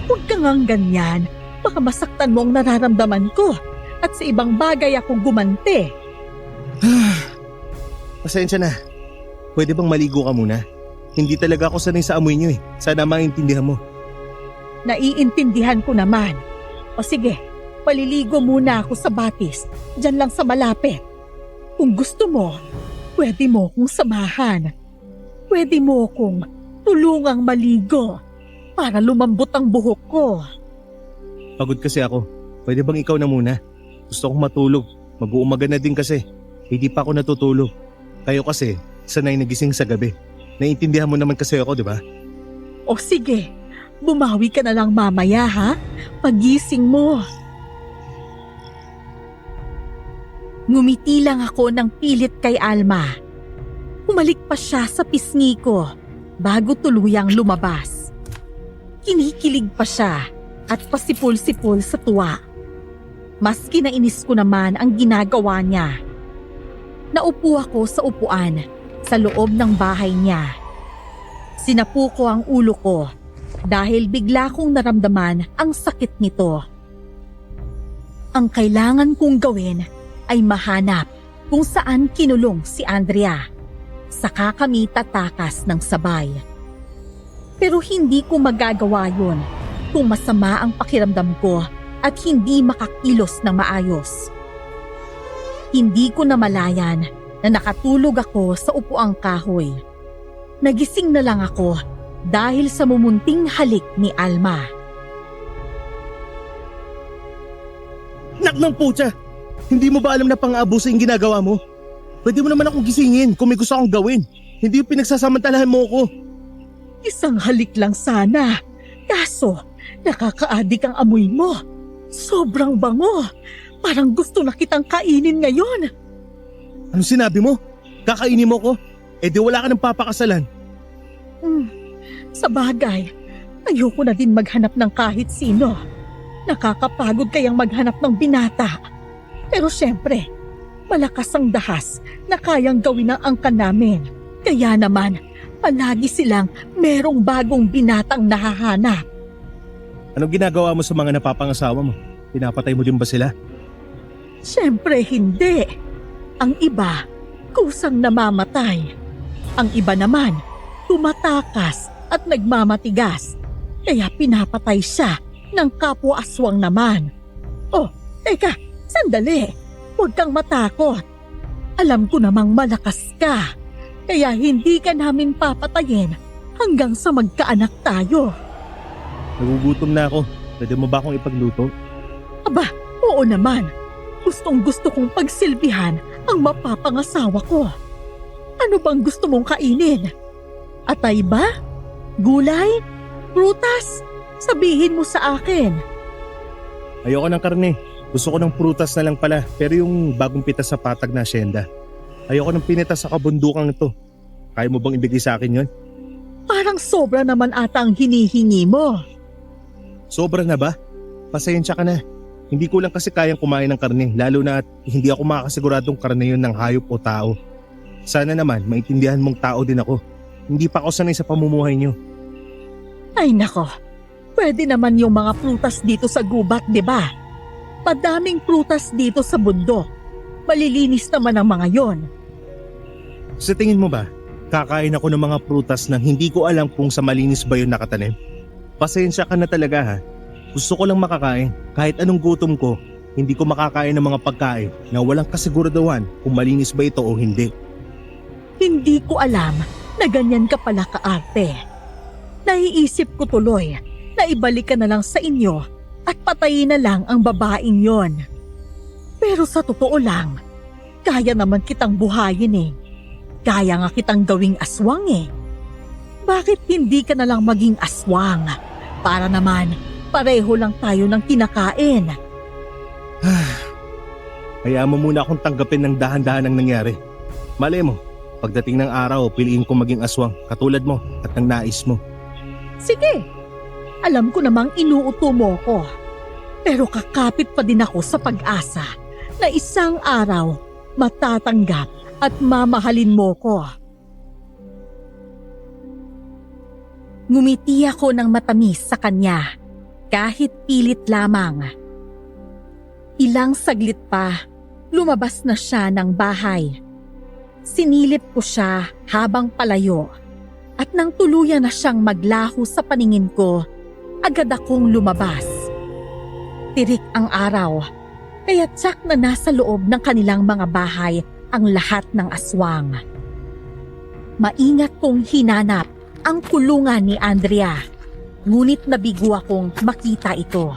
Huwag ka ngang ganyan. Baka masaktan mo ang nararamdaman ko at sa ibang bagay akong gumante. Pasensya na. Pwede bang maligo ka muna? Hindi talaga ako sanay sa amoy niyo eh. Sana maintindihan mo. Naiintindihan ko naman. O sige, paliligo muna ako sa batis. Diyan lang sa malapit. Kung gusto mo, pwede mo kong samahan. Pwede mo kong tulungang maligo para lumambot ang buhok ko. Pagod kasi ako. Pwede bang ikaw na muna? Gusto kong matulog. Mag-uumaga na din kasi. Hindi pa ako natutulog. Kayo kasi, sanay nagising sa gabi. Naiintindihan mo naman kasi ako, di ba? O sige, bumawi ka na lang mamaya ha, pagising mo. Ngumiti lang ako ng pilit kay Alma. Humalik pa siya sa pisngi ko bago tuluyang lumabas. Kinikilig pa siya at pasipol-sipol sa tuwa. Mas kinainis ko naman ang ginagawa niya. Naupo ako sa upuan sa loob ng bahay niya. Sinapu ko ang ulo ko dahil bigla kong naramdaman ang sakit nito. Ang kailangan kong gawin ay mahanap kung saan kinulong si Andrea. Saka kami tatakas ng sabay. Pero hindi ko magagawa yun kung masama ang pakiramdam ko at hindi makakilos ng maayos. Hindi ko namalayan na nakatulog ako sa upuang kahoy. Nagising na lang ako dahil sa mumunting halik ni Alma. Nak ng putya! Hindi mo ba alam na pang-abuso yung ginagawa mo? Pwede mo naman akong gisingin kung may gusto akong gawin. Hindi yung pinagsasamantalahan mo ko. Isang halik lang sana. Kaso, nakakaadik ang amoy mo. Sobrang bango. Parang gusto na kitang kainin ngayon. Anong sinabi mo? Kakainin mo ko? Eh di wala ka ng papakasalan. Sa bagay, ayoko na din maghanap ng kahit sino. Nakakapagod kayang maghanap ng binata. Pero syempre, malakas ang dahas na kayang gawin ng angkan namin. Kaya naman, palagi silang merong bagong binatang nahahanap. Anong ginagawa mo sa mga napapangasawa mo? Pinapatay mo din ba sila? Syempre hindi. Ang iba, kusang namamatay. Ang iba naman, tumatakas at nagmamatigas. Kaya pinapatay siya ng kapwa-aswang naman. Oh, teka, sandali. Huwag kang matakot. Alam ko namang malakas ka. Kaya hindi ka namin papatayin hanggang sa magkaanak tayo. Nagugutom na ako. Pwede mo ba akong ipagluto? Aba, oo naman. Gustong-gusto kong pagsilbihan ang mapapangasawa ko. Ano bang gusto mong kainin? Atay ba? Gulay? Prutas? Sabihin mo sa akin. Ayoko ng karne. Gusto ko ng prutas na lang pala, pero yung bagong pitas sa patag na asyenda. Ayoko ng pinitas sa kabundukang ito. Kaya mo bang ibigay sa akin yon? Parang sobra naman ata ang hinihingi mo. Sobra na ba? Pasensya ka na. Hindi ko lang kasi kayang kumain ng karne, lalo na at hindi ako makakasiguradong karne yun ng hayop o tao. Sana naman maintindihan mong tao din ako. Hindi pa ako sanay sa pamumuhay niyo. Ay nako, pwede naman yung mga prutas dito sa gubat, di ba? Padaming prutas dito sa bundok. Malilinis naman ang mga yon. Sa tingin mo ba, kakain ako ng mga prutas nang hindi ko alam kung sa malinis ba yun nakatanim? Pasensya ka na talaga ha. Gusto ko lang makakain. Kahit anong gutom ko, hindi ko makakain ng mga pagkain na walang kasiguraduhan kung malinis ba ito o hindi. Hindi ko alam na ganyan ka pala kaarte. Naiisip ko tuloy na ibalik ka na lang sa inyo at patayin na lang ang babaeng yon. Pero sa totoo lang, kaya naman kitang buhayin eh. kaya nga kitang gawing aswang eh. Bakit hindi ka na lang maging aswang? Para naman, pareho lang tayo ng kinakain. Hayaan mo muna akong tanggapin ng dahan-dahan ang nangyari. Malay mo, pagdating ng araw, piliin kong maging aswang katulad mo at ng nais mo. Sige, alam ko namang inuuto mo ko. Pero kakapit pa din ako sa pag-asa na isang araw matatanggap at mamahalin mo ko. Ngumiti ako ng matamis sa kanya, kahit pilit lamang. Ilang saglit pa, lumabas na siya ng bahay. Sinilip ko siya habang palayo at nang tuluyan na siyang maglaho sa paningin ko, agad akong lumabas. Tirik ang araw, kaya tsak na nasa loob ng kanilang mga bahay ang lahat ng aswang. Maingat kong hinanap ang kulungan ni Andrea, ngunit nabigo akong makita ito.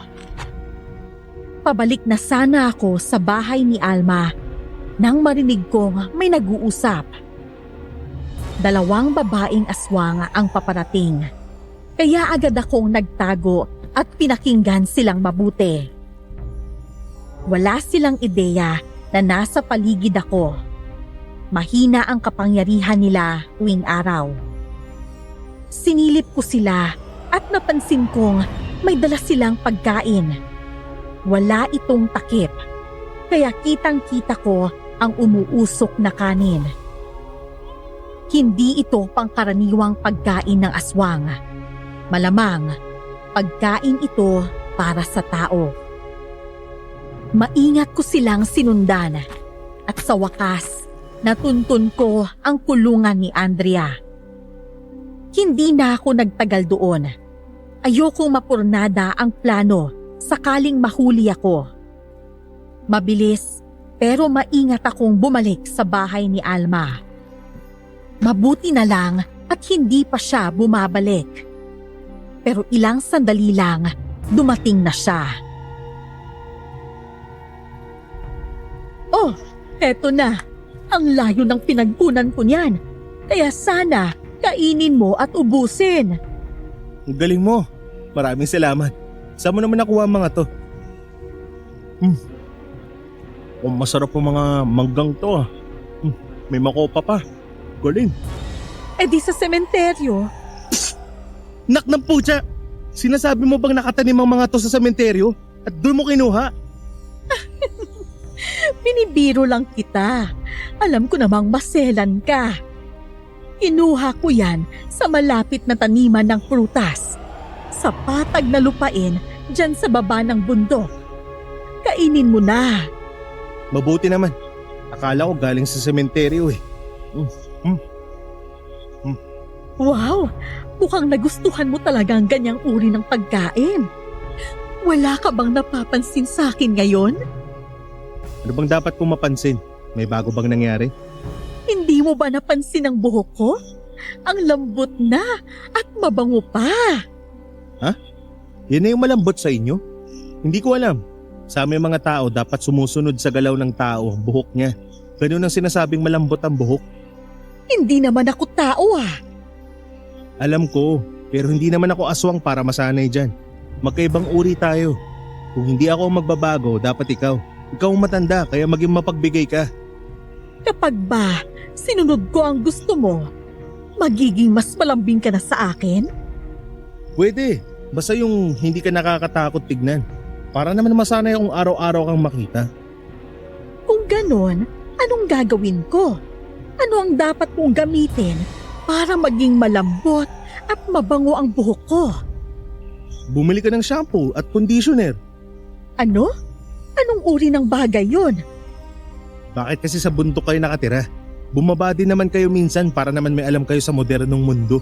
Pabalik na sana ako sa bahay ni Alma nang marinig kong may nag-uusap. 2 babaeng aswang ang paparating, kaya agad akong nagtago at pinakinggan silang mabuti. Wala silang ideya na nasa paligid ako. Mahina ang kapangyarihan nila tuwing araw. Sinilip ko sila at napansin kong may dala silang pagkain. Wala itong takip, kaya kitang-kita ko ang umuusok na kanin. Hindi ito pangkaraniwang pagkain ng aswang. Malamang, pagkain ito para sa tao. Maingat ko silang sinundan at sa wakas, natuntun ko ang kulungan ni Andrea. Hindi na ako nagtagal doon. Ayokong mapurnada ang plano sakaling mahuli ako. Mabilis pero maingat akong bumalik sa bahay ni Alma. Mabuti na lang at hindi pa siya bumabalik. Pero ilang sandali lang, dumating na siya. Oh, eto na. Ang layo ng pinagpunan ko niyan. Kaya sana, kainin mo at ubusin. Ang galing mo. Maraming salamat. Saan mo naman nakuha ang mga to? Kung masarap ang mga manggang to ah. May makopa pa. Galing. Eh di sa sementeryo. Nak ng putya! Sinasabi mo bang nakatanim ang mga to sa sementeryo? At doon mo kinuha? Binibiro lang kita. Alam ko namang maselan ka. Kinuha ko yan sa malapit na taniman ng prutas. Sa patag na lupain dyan sa baba ng bundok. Kainin mo na. Mabuti naman. Akala ko galing sa sementeryo eh. Wow! Mukhang nagustuhan mo talaga ang ganyang uri ng pagkain. Wala ka bang napapansin sa akin ngayon? Ano bang dapat kong mapansin? May bago bang nangyari? Hindi mo ba napansin ang buhok ko? Ang lambot na at mabango pa. Yan na yung malambot sa inyo? Hindi ko alam. Sa aming mga tao dapat sumusunod sa galaw ng tao ang buhok niya. Ganun ang sinasabing malambot ang buhok. Hindi naman ako tao ah. Alam ko, pero hindi naman ako aswang para masanay dyan. Magkaibang uri tayo. Kung hindi ako magbabago, dapat ikaw. Ikaw ang matanda, kaya maging mapagbigay ka. Kapag ba sinunod ko ang gusto mo, magiging mas malambing ka na sa akin? Pwede, basta yung hindi ka nakakatakot tignan. Para naman masanay akong araw-araw kang makita. Kung ganon, anong gagawin ko? Ano ang dapat kong gamitin para maging malambot at mabango ang buhok ko? Bumili ka ng shampoo at conditioner. Ano? Anong uri ng bagay yon? Bakit kasi sa bundok kayo nakatira? Bumaba din naman kayo minsan para naman may alam kayo sa modernong mundo.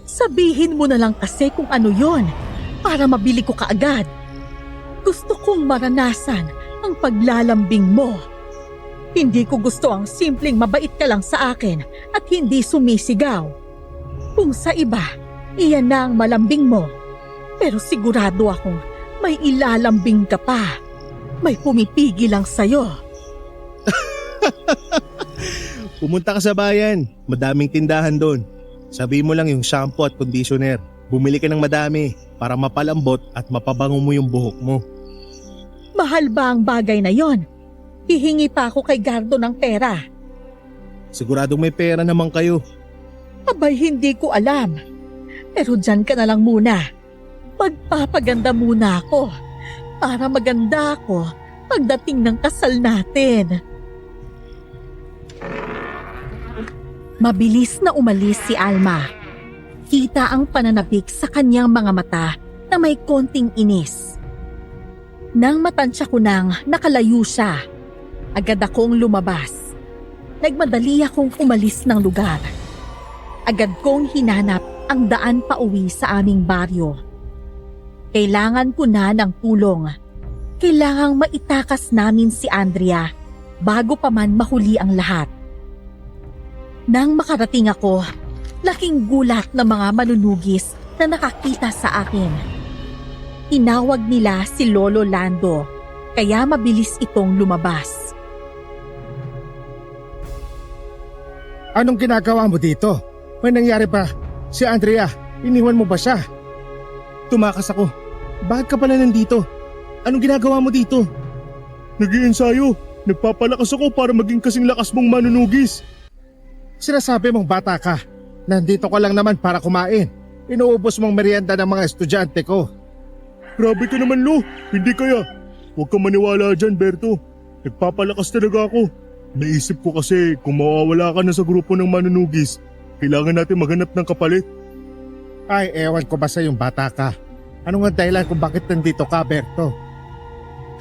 Sabihin mo na lang kasi kung ano yon para mabili ko kaagad. Gusto kong maranasan ang paglalambing mo. Hindi ko gusto ang simpleng mabait ka lang sa akin at hindi sumisigaw. Kung sa iba, iyan na ang malambing mo. Pero sigurado akong may ilalambing ka pa. May pumipigil lang sa'yo. Pumunta ka sa bayan, madaming tindahan doon. Sabi mo lang yung shampoo at conditioner. Bumili ka ng madami para mapalambot at mapabango mo yung buhok mo. Mahal ba ang bagay na yon? Hihingi pa ako kay Gardo ng pera. Siguradong may pera naman kayo. Abay, hindi ko alam. Pero dyan ka na lang muna. Magpapaganda muna ako para maganda ako pagdating ng kasal natin. Mabilis na umalis si Alma. Kita ang pananabik sa kanyang mga mata na may konting inis. Nang matansya ko nang nakalayo siya, agad akong lumabas. Nagmadali akong umalis ng lugar. Agad kong hinanap ang daan pauwi sa aming baryo. Kailangan ko na ng tulong. Kailangang maitakas namin si Andrea bago pa man mahuli ang lahat. Nang makarating ako, laking gulat ng mga manunugis na nakakita sa akin. Tinawag nila si Lolo Lando, kaya mabilis itong lumabas. Anong ginagawa mo dito? May nangyari ba? Si Andrea, iniwan mo ba siya? Tumakas ako. Bakit ka pala nandito? Anong ginagawa mo dito? Nag-iensayo. Nagpapalakas ako para maging kasing lakas mong manunugis. Sinasabi mong bata ka. Nandito ka lang naman para kumain. Inuubos mong merienda ng mga estudyante ko. Grabe ka naman, Lo. Hindi kaya. Huwag kang maniwala dyan, Berto. Nagpapalakas talaga ako. Naisip ko kasi kung mawawala ka na sa grupo ng manunugis, kailangan natin maghanap ng kapalit. Ay, ewan ko ba sa yung bata ka? Ano nga dahilan kung bakit nandito ka, Berto?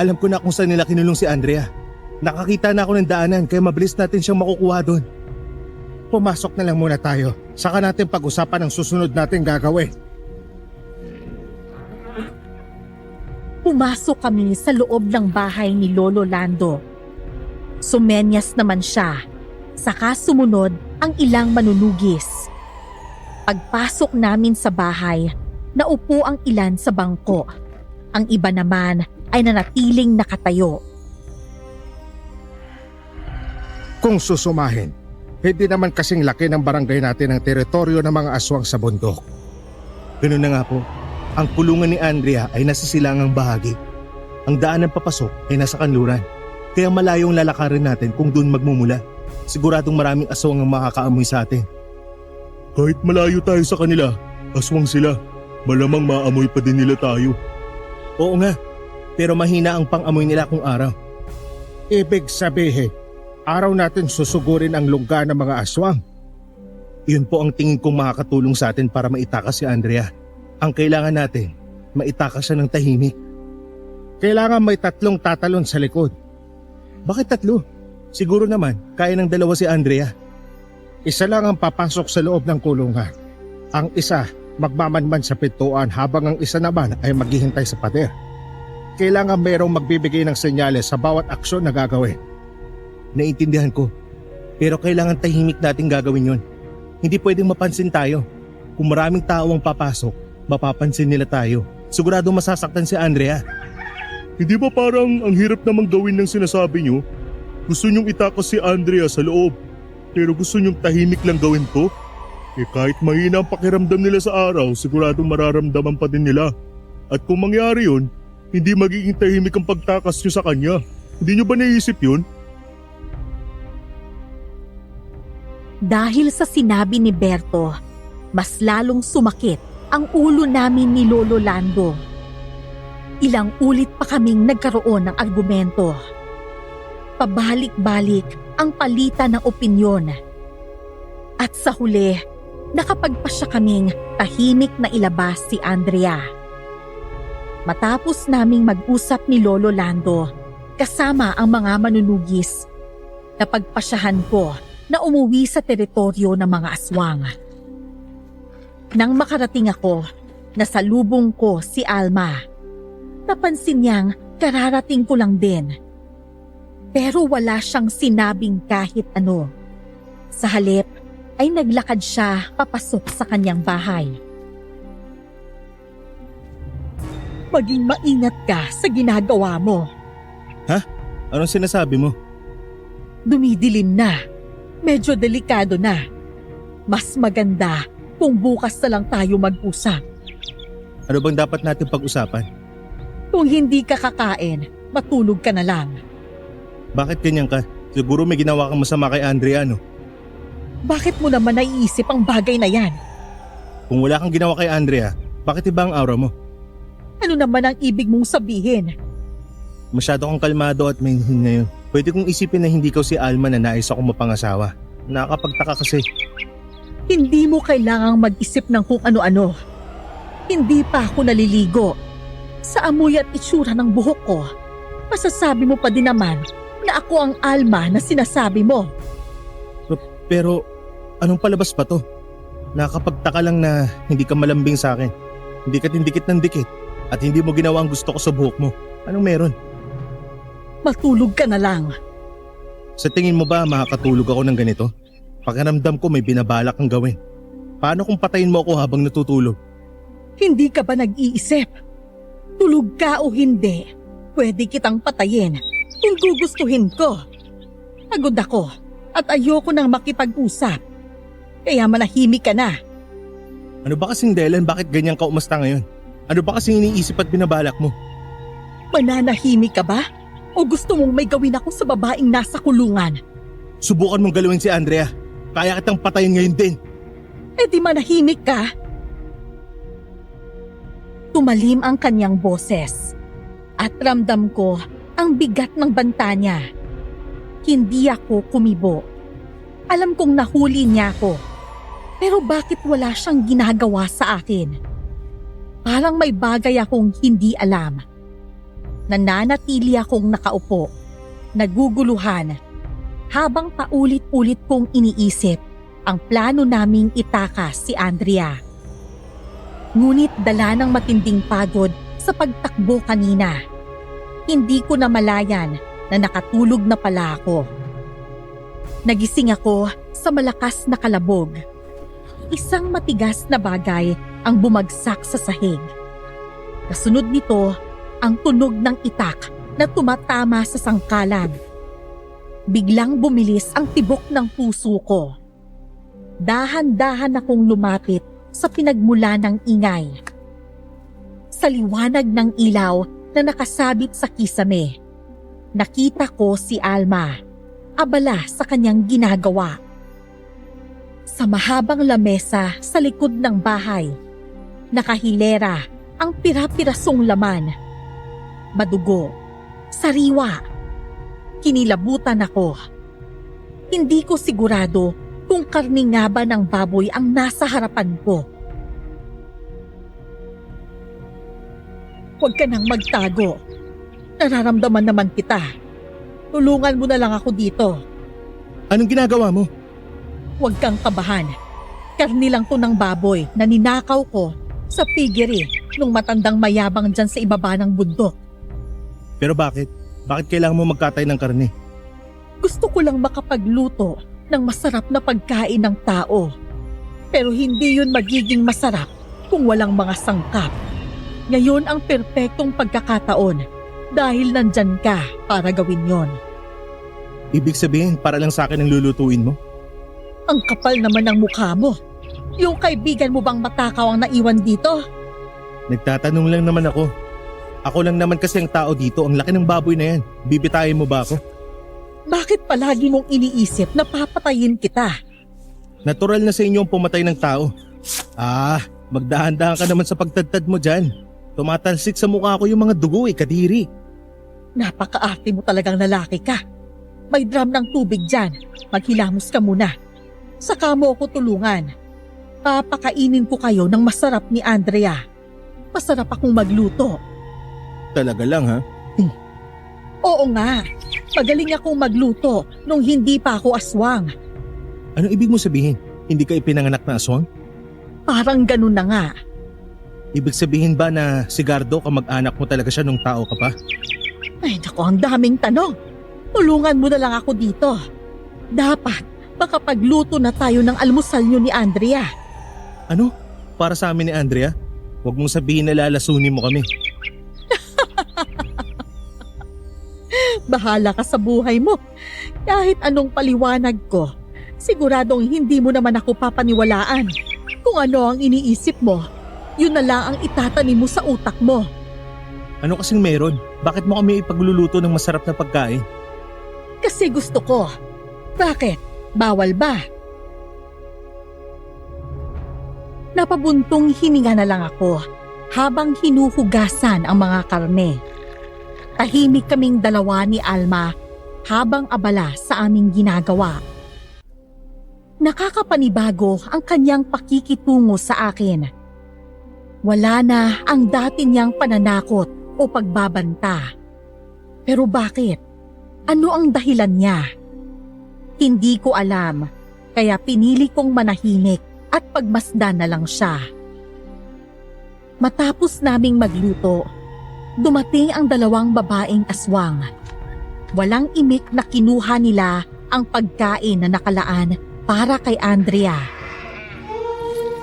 Alam ko na kung saan nila kinulong si Andrea. Nakakita na ako ng daanan kaya mabilis natin siyang makukuha doon. Pumasok na lang muna tayo. Saka natin pag-usapan ang susunod natin gagawin. Pumasok kami sa loob ng bahay ni Lolo Lando. Sumenyas naman siya. Saka sumunod ang ilang manunugis. Pagpasok namin sa bahay, naupo ang ilan sa bangko. Ang iba naman ay nanatiling nakatayo. Kung susumahin, hindi naman kasing laki ng barangay natin ang teritoryo ng mga aswang sa bundok. Ganun na nga po. Ang kulungan ni Andrea ay nasa silangang bahagi. Ang daan ng papasok ay nasa kanluran. Kaya malayong lalakarin natin kung doon magmumula. Siguradong maraming aswang ang makakaamoy sa atin. Kahit malayo tayo sa kanila, aswang sila. Malamang maamoy pa din nila tayo. Oo nga, pero mahina ang pang-amoy nila kung araw. Ibig sabihin, araw natin susugurin ang lungga ng mga aswang. Yun po ang tingin kong makakatulong sa atin para maitakas si Andrea. Ang kailangan natin, maitakas siya ng tahimik. Kailangan may 3 tatalon sa likod. Bakit 3? Siguro naman, kaya ng 2 si Andrea. Isa lang ang papasok sa loob ng kulungan. Ang isa, magmamanman sa pintuan habang ang isa naman ay maghihintay sa pader. Kailangan mayroong magbibigay ng senyales sa bawat aksyon na gagawin. Naiintindihan ko, pero kailangan tahimik natin gagawin yon. Hindi pwedeng mapansin tayo. Kung maraming tao ang papasok, mapapansin nila tayo. Sigurado masasaktan si Andrea. Hindi ba parang ang hirap namang gawin ng sinasabi nyo? Gusto nyong itakas si Andrea sa loob, pero gusto nyong tahimik lang gawin to? Kahit mahina ang pakiramdam nila sa araw, siguradong mararamdaman pa din nila. At kung mangyari yun, hindi magiging tahimik ang pagtakas nyo sa kanya. Hindi nyo ba naisip yun? Dahil sa sinabi ni Berto, mas lalong sumakit ang ulo namin ni Lolo Lando. Ilang ulit pa kaming nagkaroon ng argumento. Pabalik-balik ang palitan ng opinyon. At sa huli, nakapagpasya kaming tahimik na ilabas si Andrea. Matapos naming mag-usap ni Lolo Lando, kasama ang mga manunugis, napagpasyahan ko na umuwi sa teritoryo ng mga aswang. Nang makarating ako, nasalubong ko si Alma. Napansin niyang kararating ko lang din. Pero wala siyang sinabing kahit ano. Sa halip ay naglakad siya papasok sa kanyang bahay. Maging maingat ka sa ginagawa mo. Anong sinasabi mo? Dumidilim na. medyo delikado na. Mas maganda kung bukas na lang tayo mag-usap. Ano bang dapat natin pag-usapan? Kung hindi ka kakain, matulog ka na lang. Bakit ganyan ka? Siguro may ginawa kang masama kay Andrea, no? Bakit mo naman naiisip ang bagay na yan? Kung wala kang ginawa kay Andrea, bakit iba ang aura mo? Ano naman ang ibig mong sabihin? Masyado kang kalmado at mainhin ngayon. Pwede kong isipin na hindi ka si Alma na nais ako mapangasawa. Nakakapagtaka kasi. Hindi mo kailangang mag-isip ng kung ano-ano. Hindi pa ako naliligo. Sa amoy at itsura ng buhok ko, masasabi mo pa din naman na ako ang Alma na sinasabi mo. Pero anong palabas pa to? Nakakapagtaka lang na hindi ka malambing sa akin. Hindi ka tindikit ng dikit at hindi mo ginawa ang gusto ko sa buhok mo. Anong meron? Matulog ka na lang. Sa tingin mo ba makakatulog ako ng ganito? Pakiramdam ko may binabalak kang gawin. Paano kung patayin mo ako habang natutulog? Hindi ka ba nag-iisip? Tulog ka o hindi, pwede kitang patayin kung gugustuhin ko. Pagod ako at ayoko nang makipag-usap. Kaya manahimik ka na. Ano ba kasing dahilan bakit ganyan ka umasta ngayon? Ano ba kasing iniisip at binabalak mo? Mananahimik ka ba? O gusto mong may gawin ako sa babaeng nasa kulungan? Subukan mong galawin si Andrea. Kaya kitang patayin ngayon din. E di manahimik ka. Tumalim ang kanyang boses at ramdam ko ang bigat ng banta niya. Hindi ako kumibo. Alam kong nahuli niya ako. Pero bakit wala siyang ginagawa sa akin? Parang may bagay akong hindi alam. Nananatili akong nakaupo, naguguluhan, habang paulit-ulit kong iniisip ang plano naming itakas si Andrea. Ngunit dala ng matinding pagod sa pagtakbo kanina. Hindi ko na malayan na nakatulog na pala ako. Nagising ako sa malakas na kalabog. Isang matigas na bagay ang bumagsak sa sahig. Kasunod nito, ang tunog ng itak na tumatama sa sangkalan. Biglang bumilis ang tibok ng puso ko. Dahan-dahan akong lumapit sa pinagmula ng ingay. Sa liwanag ng ilaw na nakasabit sa kisame, nakita ko si Alma, abala sa kanyang ginagawa. Sa mahabang lamesa sa likod ng bahay, nakahilera ang pira-pirasong laman. Madugo, sariwa. Kinilabutan ako. Hindi ko sigurado kung karni nga ba ng baboy ang nasa harapan ko. Huwag ka nang magtago. Nararamdaman naman kita. Tulungan mo na lang ako dito. Anong ginagawa mo? Huwag kang kabahan. Karni lang to ng baboy na ninakaw ko sa piggery nung matandang mayabang dyan sa ibaba ng bundok. Pero bakit? Bakit kailangan mo magkatay ng karne? Gusto ko lang makapagluto ng masarap na pagkain ng tao. Pero hindi yun magiging masarap kung walang mga sangkap. Ngayon ang perpektong pagkakataon dahil nandyan ka para gawin yon. Ibig sabihin para lang sa akin ang lulutuin mo? Ang kapal naman ng mukha mo. Yung kaibigan mo bang matakaw ang naiwan dito? Nagtatanong lang naman ako. Ako lang naman kasi ang tao dito. Ang laki ng baboy na yan. Bibitayin mo ba ako? Bakit palagi mong iniisip na papatayin kita? Natural na sa inyo ang pumatay ng tao. Magdahan-dahan ka naman sa pagtadtad mo dyan. Tumatalsik sa mukha ko yung mga dugo Kadiri. Napakaarte mo talagang lalaki ka. May drum ng tubig dyan. Maghilamos ka muna. Saka mo ako tulungan. Papakainin ko kayo ng masarap ni Andrea. Masarap akong magluto. Talaga lang ha? Oo nga. Magaling akong magluto nung hindi pa ako aswang. Anong ibig mo sabihin? Hindi ka ipinanganak na aswang? Parang ganun na nga. Ibig sabihin ba na si Gardo kamag-anak mo talaga siya nung tao ka pa? Ay naku, ang daming tanong. Tulungan mo na lang ako dito. Dapat makapagluto na tayo ng almusal niyo ni Andrea. Ano? Para sa amin ni Andrea? Huwag mong sabihin na lalasunin mo kami. Bahala ka sa buhay mo. Kahit anong paliwanag ko, Siguradong hindi mo naman ako papaniwalaan. Kung ano ang iniisip mo, yun na lang ang itatanim mo sa utak mo. Ano kasing meron? Bakit mo kami ipagluluto ng masarap na pagkain? Kasi gusto ko. Bakit? Bawal ba? Napabuntong hininga na lang ako habang hinuhugasan ang mga karne. Tahimik kaming dalawa ni Alma habang abala sa aming ginagawa. Nakakapanibago ang kanyang pakikitungo sa akin. Wala na ang dati niyang pananakot o pagbabanta. Pero bakit? Ano ang dahilan niya? Hindi ko alam, kaya pinili kong manahimik at pagmasdan na lang siya. Matapos naming magluto, dumating ang dalawang babaeng aswang. Walang imik na kinuha nila ang pagkain na nakalaan para kay Andrea.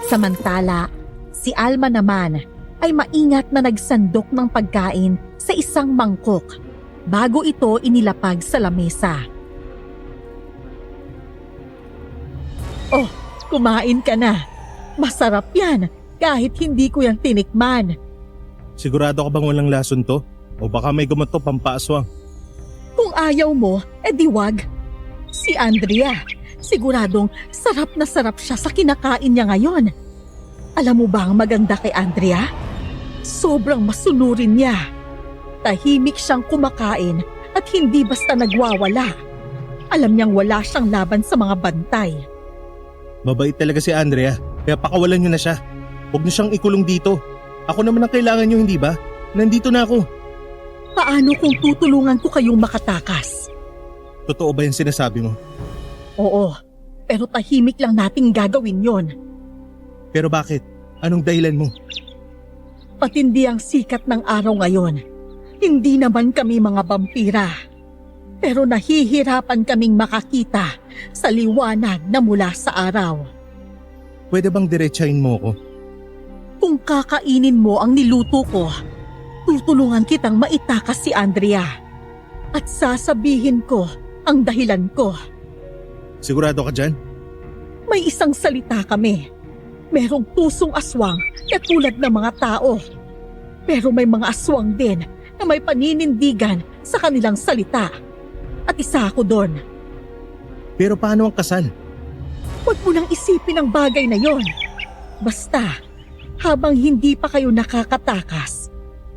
Samantala, si Alma naman ay maingat na nagsandok ng pagkain sa isang mangkok bago ito inilapag sa lamesa. Oh, kumain ka na. Masarap yan kahit hindi ko yan tinikman. Sigurado ka bang walang lason to? O baka may gamot to pampaaswang? Kung ayaw mo, edi wag. Si Andrea, siguradong sarap na sarap siya sa kinakain niya ngayon. Alam mo ba ang maganda kay Andrea? Sobrang masunurin niya. Tahimik siyang kumakain at hindi basta nagwawala. Alam niyang wala siyang laban sa mga bantay. Mabait talaga si Andrea, kaya pakawalan niyo na siya. Huwag niyo siyang ikulong dito. Ako naman ang kailangan niyo, hindi ba? Nandito na ako. Paano kung tutulungan ko kayong makatakas? Totoo ba yung sinasabi mo? Oo, pero tahimik lang nating gagawin yon. Pero bakit? Anong dahilan mo? Patindi ang sikat ng araw ngayon. Hindi naman kami mga vampira. Pero nahihirapan kaming makakita sa liwanag na mula sa araw. Pwede bang diretsahin mo ko? Kung kakainin mo ang niluto ko, tutulungan kitang maitakas si Andrea. At sasabihin ko ang dahilan ko. Sigurado ka dyan? May isang salita kami. Merong pusong aswang katulad ng mga tao. Pero may mga aswang din na may paninindigan sa kanilang salita. At isa ako doon. Pero paano ang kasal? Huwag mo nang isipin ang bagay na yon. Basta, habang hindi pa kayo nakakatakas,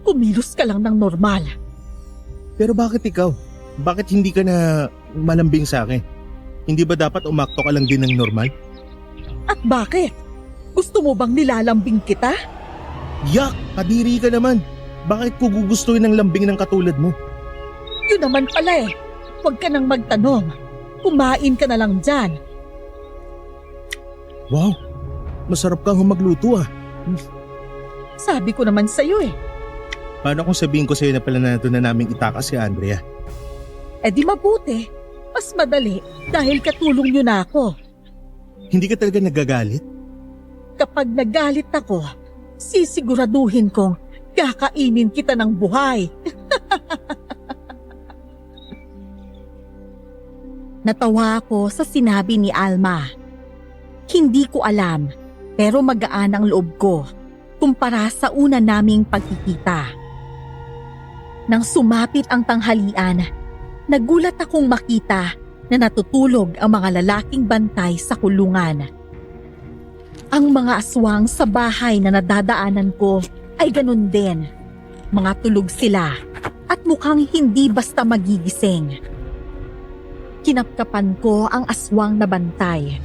kumilos ka lang ng normal. Pero bakit ikaw? Bakit hindi ka na malambing sa akin? Hindi ba dapat umakto ka lang din ng normal? At bakit? Gusto mo bang nilalambing kita? Yak! Kadiri ka naman! Bakit ko gugustuhin ng lambing ng katulad mo? Yun naman pala eh. Huwag ka nang magtanong. Kumain ka na lang dyan. Wow! Masarap kang magluto ah. Sabi ko naman sa'yo eh. Paano kung sabihin ko sa'yo na pala na doon na namin itakas si Andrea? Eh di mabuti. Mas madali dahil katulong nyo na ako. Hindi ka talaga nagagalit? Kapag nagalit ako, sisiguraduhin kong kakainin kita ng buhay. Natawa ako sa sinabi ni Alma. Hindi ko alam, pero magaan ang loob ko kumpara sa una naming pagkikita. Nang sumapit ang tanghalian, nagulat akong makita na natutulog ang mga lalaking bantay sa kulungan. Ang mga aswang sa bahay na nadadaanan ko ay ganun din. Mga tulog sila at mukhang hindi basta magigising. Kinapkapan ko ang aswang na bantay.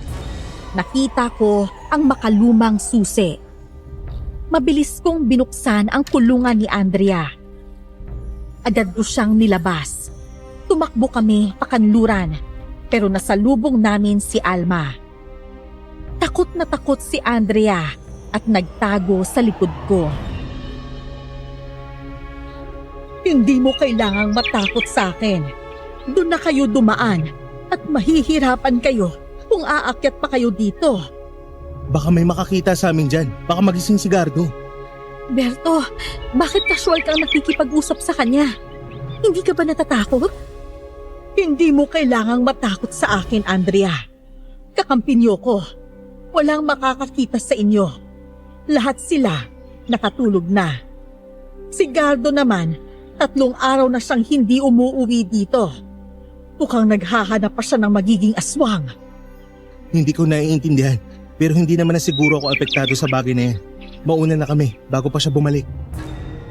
Nakita ko ang makalumang susi. Mabilis kong binuksan ang kulungan ni Andrea. Agad ko siyang nilabas. Tumakbo kami pakanluran, pero nasalubong namin si Alma. Takot na takot si Andrea at nagtago sa likod ko. Hindi mo kailangang matakot sa akin. Doon na kayo dumaan at mahihirapan kayo kung aakyat pa kayo dito. Baka may makakita sa amin dyan. Baka magising si Gardo. Berto, bakit casual kang nakikipag-usap sa kanya? Hindi ka ba natatakot? Hindi mo kailangang matakot sa akin, Andrea. Kakampi niyo ko. Walang makakakita sa inyo. Lahat sila nakatulog na. Si Gardo naman, 3 araw na siyang hindi umuuwi dito. Mukhang naghahanap pa siya ng magiging aswang. Hindi ko naiintindihan, pero hindi naman na siguro ako apektado sa bagay na yan. Mauna na kami bago pa siya bumalik.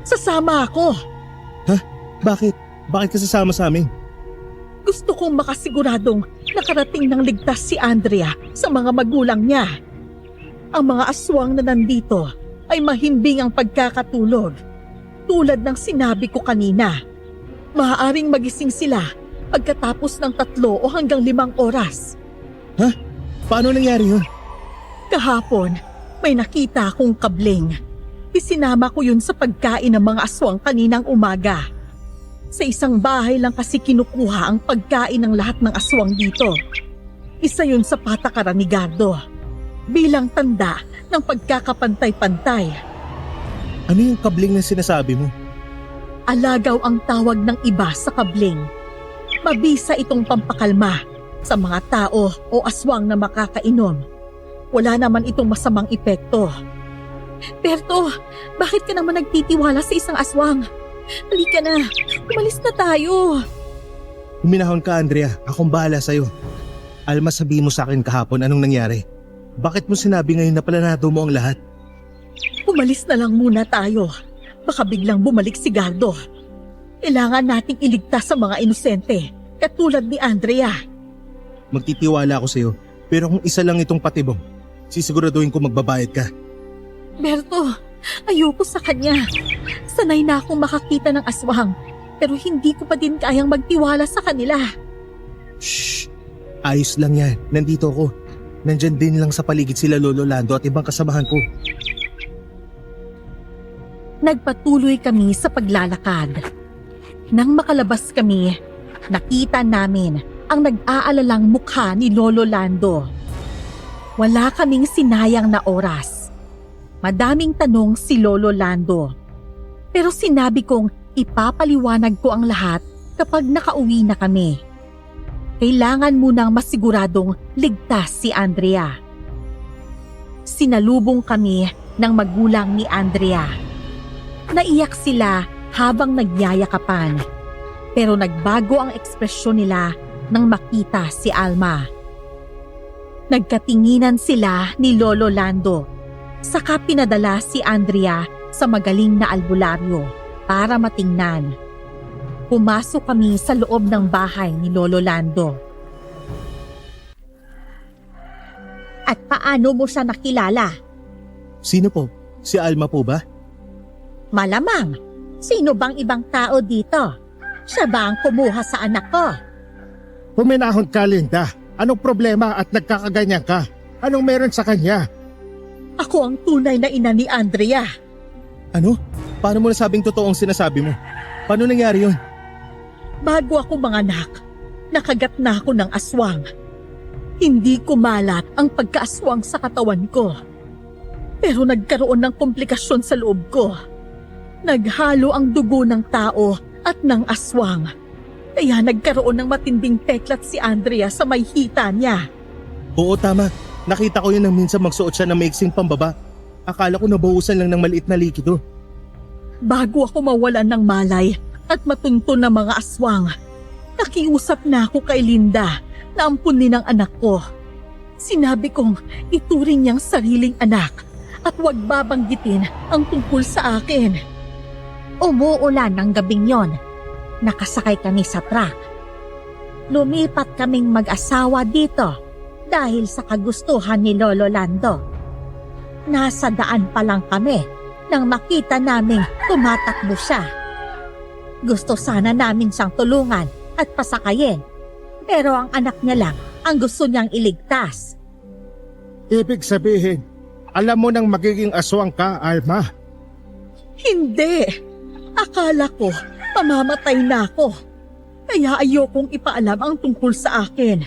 Sasama ako. Bakit? Bakit ka sasama sa amin? Gusto kong makasiguradong nakarating ng ligtas si Andrea sa mga magulang niya. Ang mga aswang na nandito ay mahimbing ang pagkakatulog. Tulad ng sinabi ko kanina, maaaring magising sila pagkatapos ng 3 o hanggang 5 oras. Paano nangyari yun? Kahapon, may nakita akong kabling. Isinama ko yun sa pagkain ng mga aswang kaninang umaga. Sa isang bahay lang kasi kinukuha ang pagkain ng lahat ng aswang dito. Isa yun sa patakaran ni Gardo, bilang tanda ng pagkakapantay-pantay. Ano yung kabling na sinasabi mo? Alagaw ang tawag ng iba sa kabling. Mabisa itong pampakalma sa mga tao o aswang na makakainom. Wala naman itong masamang epekto. Berto, bakit ka naman nagtitiwala sa isang aswang? Halika na, umalis na tayo. Huminahon ka, Andrea. Akong bahala sa'yo. Alma, sabihin mo sa akin kahapon anong nangyari. Bakit mo sinabi ngayon na planado mo ang lahat? Umalis na lang muna tayo. Baka biglang bumalik si Gardo. Kailangan nating iligtas sa mga inosente, katulad ni Andrea. Magtitiwala ako sa'yo, pero kung isa lang itong patibong, sisiguraduhin ko magbabayad ka. Berto, ayoko sa kanya. Sanay na akong makakita ng aswang, pero hindi ko pa din kayang magtiwala sa kanila. Shh! Ayos lang yan. Nandito ako. Nandyan din lang sa paligid sila Lolo Lando at ibang kasamahan ko. Nagpatuloy kami sa paglalakad. Nang makalabas kami, nakita namin ang nag-aalalang mukha ni Lolo Lando. Wala kaming sinayang na oras. Madaming tanong si Lolo Lando. Pero sinabi kong ipapaliwanag ko ang lahat kapag nakauwi na kami. Kailangan munang masiguradong ligtas si Andrea. Sinalubong kami ng magulang ni Andrea. Naiyak sila habang nagyayakapan. Pero nagbago ang ekspresyon nila nang makita si Alma. Nagkatinginan sila ni Lolo Lando. Saka pinadala si Andrea sa magaling na albularyo para matingnan. Pumasok kami sa loob ng bahay ni Lolo Lando. At paano mo siya nakilala? Sino po? Si Alma po ba? Malamang. Sino bang ibang tao dito? Siya ba ang kumuha sa anak ko? Huminahon ka, Linda. Anong problema at nagkakaganyan ka? Anong meron sa kanya? Ako ang tunay na ina ni Andrea. Ano? Paano mo nasabing totoo ang sinasabi mo? Paano nangyari yun? Bago ako manganak, nakagat na ako ng aswang. Hindi kumalat ang pagkaaswang sa katawan ko. Pero nagkaroon ng komplikasyon sa loob ko. Naghalo ang dugo ng tao at ng aswang. Kaya nagkaroon ng matinding peklat si Andrea sa may hita niya. Oo, tama. Nakita ko yun nang minsan magsuot siya ng maiksing pambaba. Akala ko nabawasan lang ng maliit na likido. Bago ako mawalan ng malay at matunto ng mga aswang, nakiusap na ako kay Linda na ampunin ang anak ko. Sinabi kong ituring niyang sariling anak at huwag babanggitin ang tungkol sa akin. Umuulan ng gabing yon. Nakasakay kami sa truck. Lumipat kaming mag-asawa dito dahil sa kagustuhan ni Lolo Lando. Nasa daan pa lang kami nang makita naming tumatakbo siya. Gusto sana namin siyang tulungan at pasakayin, pero ang anak niya lang ang gusto niyang iligtas. Ibig sabihin, alam mo nang magiging aswang ka, Alma. Hindi! Akala ko mamamatay na ako. Kaya ayokong ipaalam ang tungkol sa akin.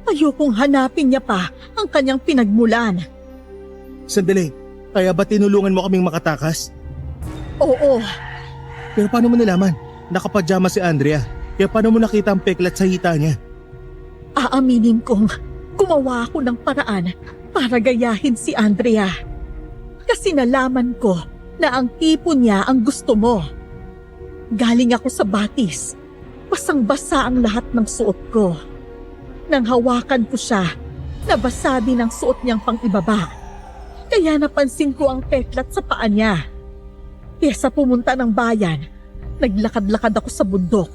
Ayokong hanapin niya pa ang kanyang pinagmulan. Sandali, kaya ba tinulungan mo kaming makatakas? Oo, Pero paano mo nalaman? Nakapadyama si Andrea. Kaya paano mo nakita ang peklat sa hita niya? aaminin kong gumawa ako ng paraan para gayahin si Andrea. Kasi nalaman ko na ang tipo niya ang gusto mo. Galing ako sa batis. Basang-basa ang lahat ng suot ko. Nang hawakan ko siya, nabasa din ang suot niyang pang-ibaba. Kaya napansin ko ang peklat sa paa niya. Kaya sa pumunta ng bayan, naglakad-lakad ako sa bundok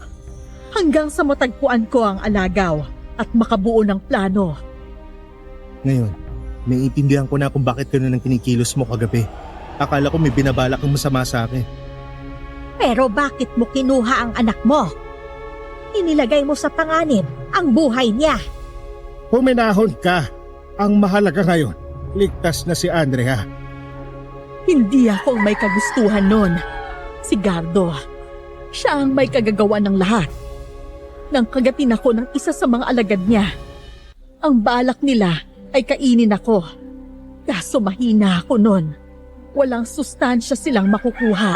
hanggang sa matagpuan ko ang alagaw at makabuo ng plano. Ngayon, naiintindihan ko na kung bakit gano'n ang kinikilos mo kagabi. Akala ko may binabalak kang masama sa akin. Pero bakit mo kinuha ang anak mo? Inilagay mo sa panganib ang buhay niya. Huminahon ka. Ang mahalaga ngayon, ligtas na si Andrea. Hindi ako ang may kagustuhan nun. Si Gardo. Siya ang may kagagawa ng lahat. Nang kagatin ako ng isa sa mga alagad niya, ang balak nila ay kainin ako. Kaso mahina ako nun. Walang sustansya silang makukuha.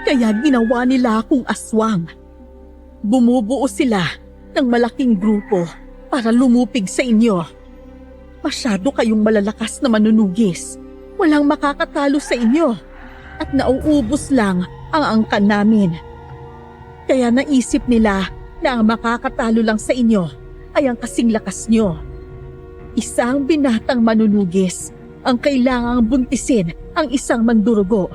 Kaya ginawa nila akong aswang. Bumubuo sila ng malaking grupo para lumupig sa inyo. Masyado kayong malalakas na manunugis. Walang makakatalo sa inyo. At nauubos lang ang angkan namin. Kaya naisip nila na ang makakatalo lang sa inyo ay ang kasing lakas nyo. Isang binatang manunugis ang kailangang buntisin ang isang mandurugo.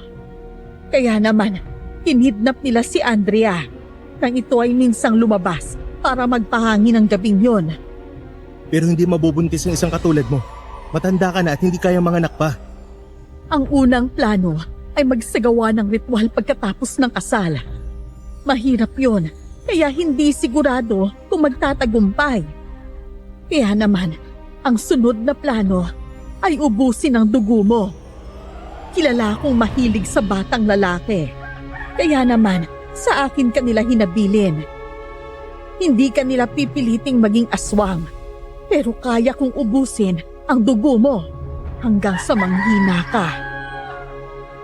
Kaya naman, kinidnap nila si Andrea nang ito ay minsang lumabas para magpahangin ng gabing yon. Pero hindi mabubuntis ng isang katulad mo. Matanda ka na at hindi kaya manganak pa. Ang unang plano ay magsagawa ng ritual pagkatapos ng kasal. Mahirap yon, kaya hindi sigurado kung magtatagumpay. Kaya naman, ang sunod na plano ay ubusin ang dugo mo. Kilala akong mahilig sa batang lalaki. Kaya naman, sa akin kanila hinabilin. Hindi kanila pipiliting maging aswang. Pero kaya kong ubusin ang dugo mo hanggang sa manghina ka.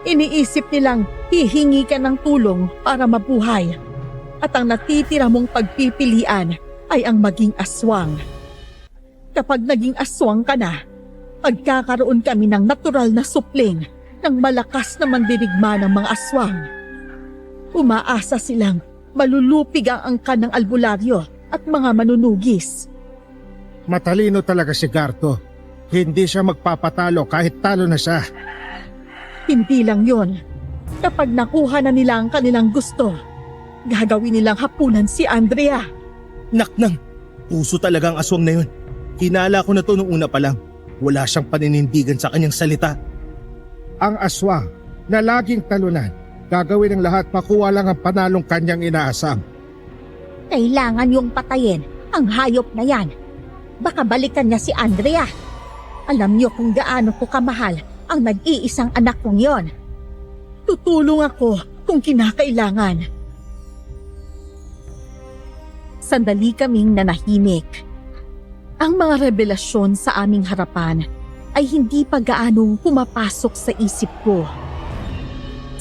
Iniisip nilang hihingi ka ng tulong para mabuhay. At ang natitira mong pagpipilian ay ang maging aswang. Kapag naging aswang ka na, pagkakaroon kami ng natural na supling ng malakas na mandirigma ng mga aswang. Umaasa silang malulupig ang angkan ng albularyo at mga manunugis. Matalino talaga si Gardo. Hindi siya magpapatalo kahit talo na siya. Hindi lang yon. Kapag nakuha na nila ang kanilang gusto, gagawin nilang hapunan si Andrea. Naknang, puso talaga ang aswang na yun. Kinala ko na to nung una pa lang. Wala siyang paninindigan sa kanyang salita. Ang aswang na laging talunan, gagawin ng lahat makuha lang ang panalong kanyang inaasam. Kailangan yung patayin ang hayop na yan. Baka balikan niya si Andrea. Alam niyo kung gaano ko kamahal ang nag-iisang anak kong yon. Tutulong ako kung kinakailangan. Sandali kaming nanahimik. Ang mga revelasyon sa aming harapan ay hindi pa gaanong pumapasok sa isip ko.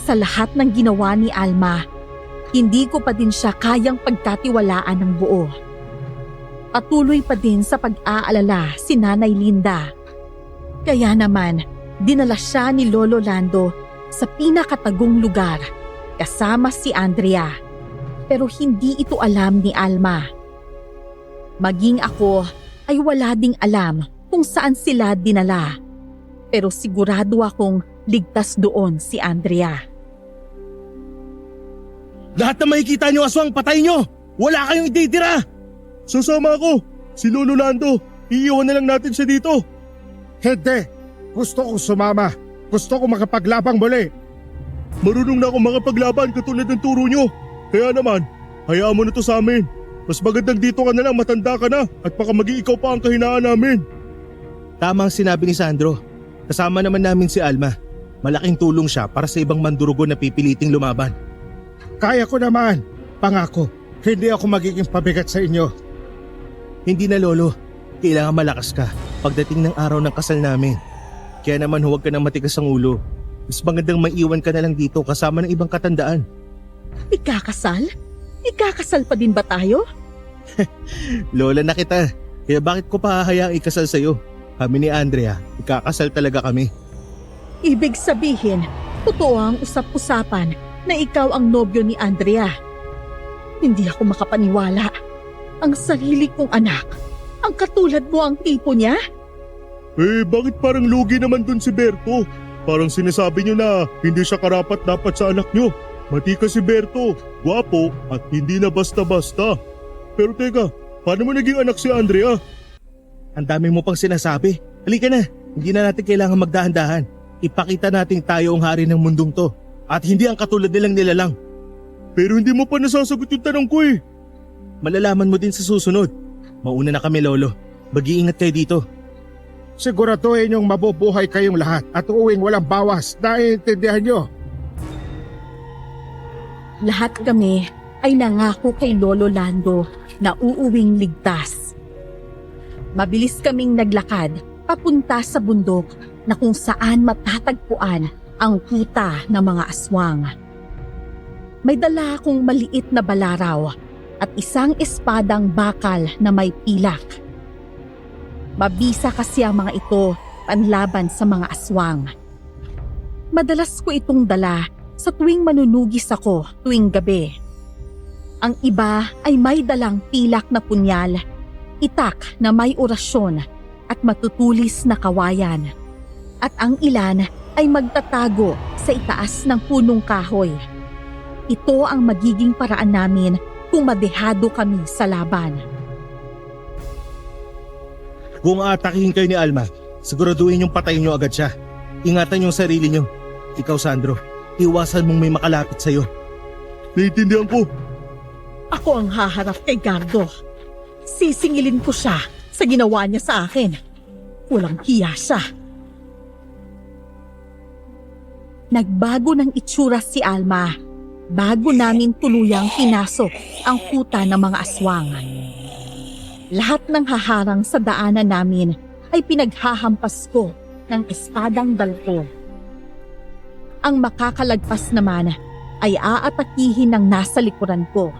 Sa lahat ng ginawa ni Alma, hindi ko pa din siya kayang pagkatiwalaan ng buo. Patuloy pa din sa pag-aalala si Nanay Linda. Kaya naman, dinala siya ni Lolo Lando sa pinakatagong lugar kasama si Andrea. Pero hindi ito alam ni Alma. Maging ako ay wala ding alam kung saan sila dinala. Pero sigurado akong ligtas doon si Andrea. Lahat na makikita niyo aswang, patay niyo! Wala kayong ititira! Sasama ako! Si Lolo Lando! Iiwan na lang natin siya dito! Hindi! Gusto kong sumama. Gusto kong makapaglabang muli. Marunong na ako makapaglaban katulad ng turo nyo. Kaya naman, hayaan mo na to sa amin. Mas magandang dito ka na lang, matanda ka na at baka maging ikaw pa ang kahinaan namin. Tama ang sinabi ni Sandro. Kasama naman namin si Alma. Malaking tulong siya para sa ibang mandurugo na pipiliting lumaban. Kaya ko naman. Pangako, hindi ako magiging pabigat sa inyo. Hindi na lolo, kailangan malakas ka pagdating ng araw ng kasal namin. Kaya naman huwag ka nang matigas ang ulo. Mas magandang maiwan ka na lang dito kasama ng ibang katandaan. Ikakasal? Ikakasal pa din ba tayo? Lola na kita, Kaya bakit ko pa hahayaang ikasal sa'yo? Kami ni Andrea, ikakasal talaga kami. Ibig sabihin, totoo ang usap-usapan na ikaw ang nobyo ni Andrea. Hindi ako makapaniwala. Ang sarili kong anak, ang katulad mo ang tipo niya? Bakit parang lugi naman dun si Berto? Parang sinasabi niyo na hindi siya karapat-dapat sa anak niyo. Matika si Berto, gwapo at hindi na basta-basta. Pero teka, paano mo naging anak si Andrea? Ang dami mo pang sinasabi. Halika na, hindi na natin kailangan magdahan-dahan. Ipakita natin tayo ang hari ng mundong to. At hindi ang katulad nilang nilalang. Pero hindi mo pa nasasagot yung tanong ko eh. Malalaman mo din sa susunod. Mauna na kami, Lolo. Mag-iingat kayo dito. Siguraduhin yung mabubuhay kayong lahat at uuwing walang bawas. Naiintindihan nyo? Lahat kami ay nangako kay Lolo Lando na uuwing ligtas. Mabilis kaming naglakad papunta sa bundok na kung saan matatagpuan ang kuta ng mga aswang. May dala akong maliit na balaraw at isang espadang bakal na may pilak. Mabisa kasi ang mga ito panlaban sa mga aswang. Madalas ko itong dala sa tuwing manunugis ako tuwing gabi. Ang iba ay may dalang pilak na punyal, itak na may orasyon at matutulis na kawayan. At ang ilan ay magtatago sa itaas ng punong kahoy. Ito ang magiging paraan namin kung madehado kami sa laban. Kung aatakihin kayo ni Alma, siguraduhin yung patayin nyo agad siya. Ingatan yung sarili nyo. Ikaw, Sandro, iwasan mong may makalapit sa'yo. Naiintindihan ko. Ako ang haharap kay Gardo. Sisingilin ko siya sa ginawa niya sa akin. Walang hiya siya. Nagbago ng itsura si Alma bago namin tuluyang pinasok ang kuta ng mga aswang. Lahat ng haharang sa daanan namin ay pinaghahampas ko ng espadang dalko. Ang makakalagpas naman ay aatakihin ng nasa likuran ko.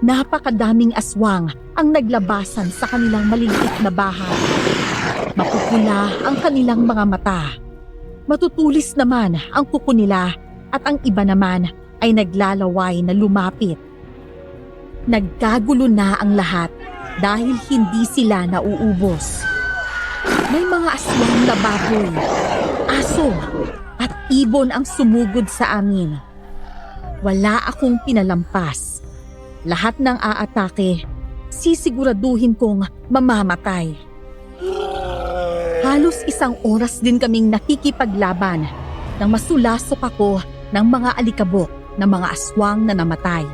Napakadaming aswang ang naglabasan sa kanilang maliliit na bahay. Mapupula ang kanilang mga mata. Matutulis naman ang kuko nila at ang iba naman ay naglalaway na lumapit. Nagkagulo na ang lahat dahil hindi sila nauubos. May mga aswang na baboy, aso at ibon ang sumugod sa amin. Wala akong pinalampas. Lahat ng aatake, sisiguraduhin kong mamamatay. Halos 1 oras din kaming nakikipaglaban nang masulasok ako ng mga alikabok ng mga aswang na namatay.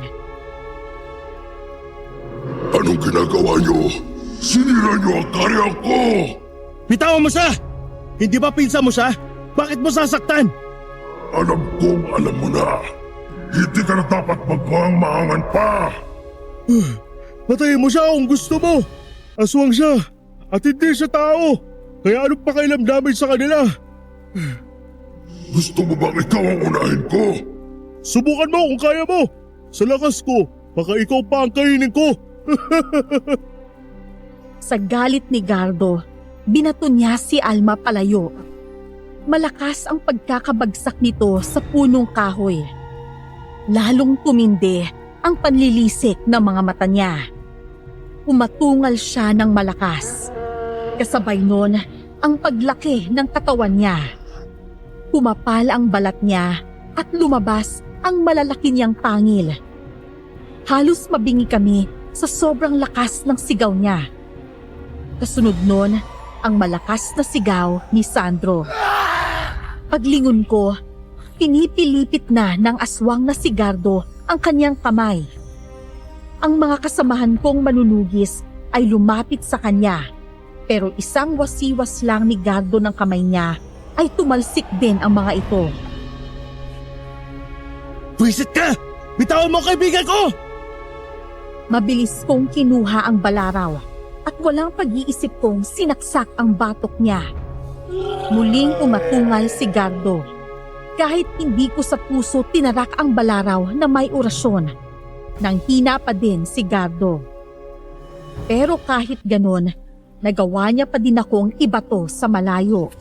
Anong ginagawa niyo? Sinira niyo ang karya ko! Bitawan mo siya! Hindi ba pinsa mo siya? Bakit mo sasaktan? Alam kong alam mo na. Hindi ka na dapat magmaang-maangan pa. Patayin mo siya kung gusto mo. Aswang siya at hindi siya tao. Kaya anong pakialam namin sa kanila? Gusto mo bang ikaw ang unahin ko? Subukan mo kung kaya mo. Sa lakas ko, baka ikaw pa ang kainin ko. Sa galit ni Gardo, binato niya si Alma palayo. Malakas ang pagkakabagsak nito sa punong kahoy. Lalong tumindi ang panlilisik ng mga mata niya. Umatungal siya ng malakas. Kasabay nun ang paglaki ng katawan niya. Pumapal ang balat niya at lumabas ang malalaki niyang pangil. Halos mabingi kami sa sobrang lakas ng sigaw niya. Kasunod nun ang malakas na sigaw ni Sandro. Paglingon ko, pinipilipit na ng aswang na si Gardo ang kanyang kamay. Ang mga kasamahan kong manunugis ay lumapit sa kanya, pero isang wasiwas lang ni Gardo ng kamay niya ay tumalsik din ang mga ito. Pwisit ka! Bitawan mo ang kaibigan ko! Mabilis kong kinuha ang balaraw at walang pag-iisip kong sinaksak ang batok niya. Muling umatungal si Gardo. Kahit hindi ko sa puso tinarak ang balaraw na may orasyon, nang hina pa din si Gardo. Pero kahit ganon, nagawa niya pa din akong ibato sa malayo.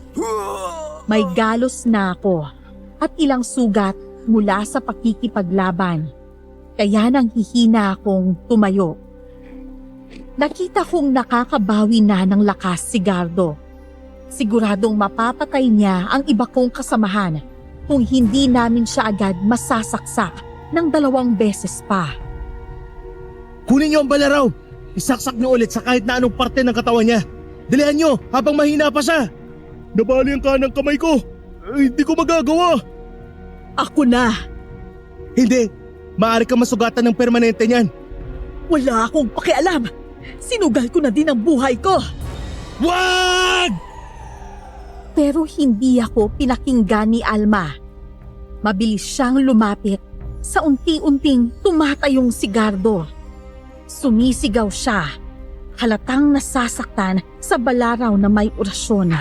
May galos na ako at ilang sugat mula sa pakikipaglaban. Kaya nang hihina akong tumayo. Nakita kong nakakabawi na ng lakas si Gardo. Siguradong mapapatay niya ang iba kong kasamahan kung hindi namin siya agad masasaksak ng 2 beses pa. Kunin niyo ang balaraw! Isaksak niyo ulit sa kahit na anong parte ng katawan niya. Dalihan niyo habang mahina pa siya! Nabali ang kanang kamay ko! Hindi ko magagawa! Ako na! Hindi! Maaari kang masugatan ng permanente niyan! Wala akong pakialam! Sinugal ko na din ang buhay ko! Wag! Pero hindi ako pinakinggan ni Alma. Mabilis siyang lumapit. Sa unti-unting tumatayong si Gardo. Sumisigaw siya. Halatang nasasaktan sa balaraw na may orasyon.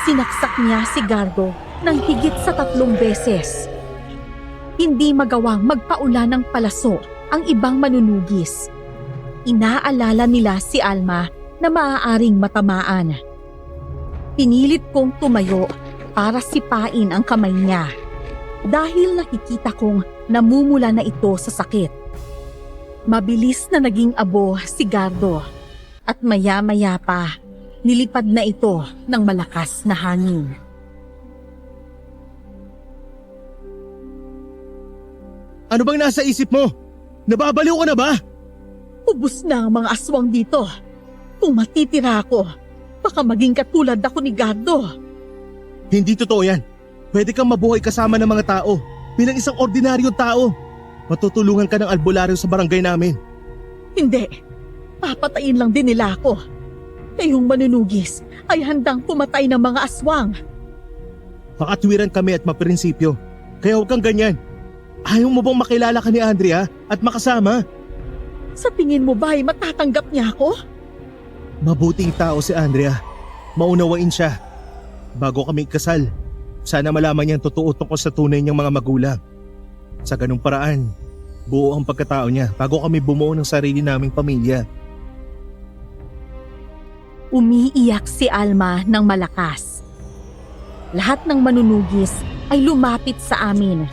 Sinaksak niya si Gardo ng higit sa 3 beses. Hindi magawang magpaula ng palaso ang ibang manunugis. Inaalala nila si Alma na maaaring matamaan. Pinilit kong tumayo para sipain ang kamay niya dahil nakikita kong namumula na ito sa sakit. Mabilis na naging abo si Gardo at maya-maya pa nilipad na ito ng malakas na hangin. Ano bang nasa isip mo? Nababaliw ka na ba? Ubus na ang mga aswang dito. Kung matitira ako, baka maging katulad ako ni Gardo. Hindi totoo yan. Pwede kang mabuhay kasama ng mga tao bilang isang ordinaryong tao. Matutulungan ka ng albularyo sa barangay namin. Hindi. Papatayin lang din nila ako. Kayong manunugis ay handang pumatay ng mga aswang. Makatwiran kami at maprinsipyo. Kaya huwag kang ganyan. Ayaw mo bang makilala ka ni Andrea at makasama? Sa tingin mo ba ay matatanggap niya ako? Mabuting tao si Andrea. Maunawain siya. Bago kami ikasal, sana malaman niya ang totoo tungkol sa tunay niyang mga magulang. Sa ganung paraan, buo ang pagkatao niya bago kami bumuo ng sarili naming pamilya. Umiiyak si Alma ng malakas. Lahat ng manunugis ay lumapit sa amin.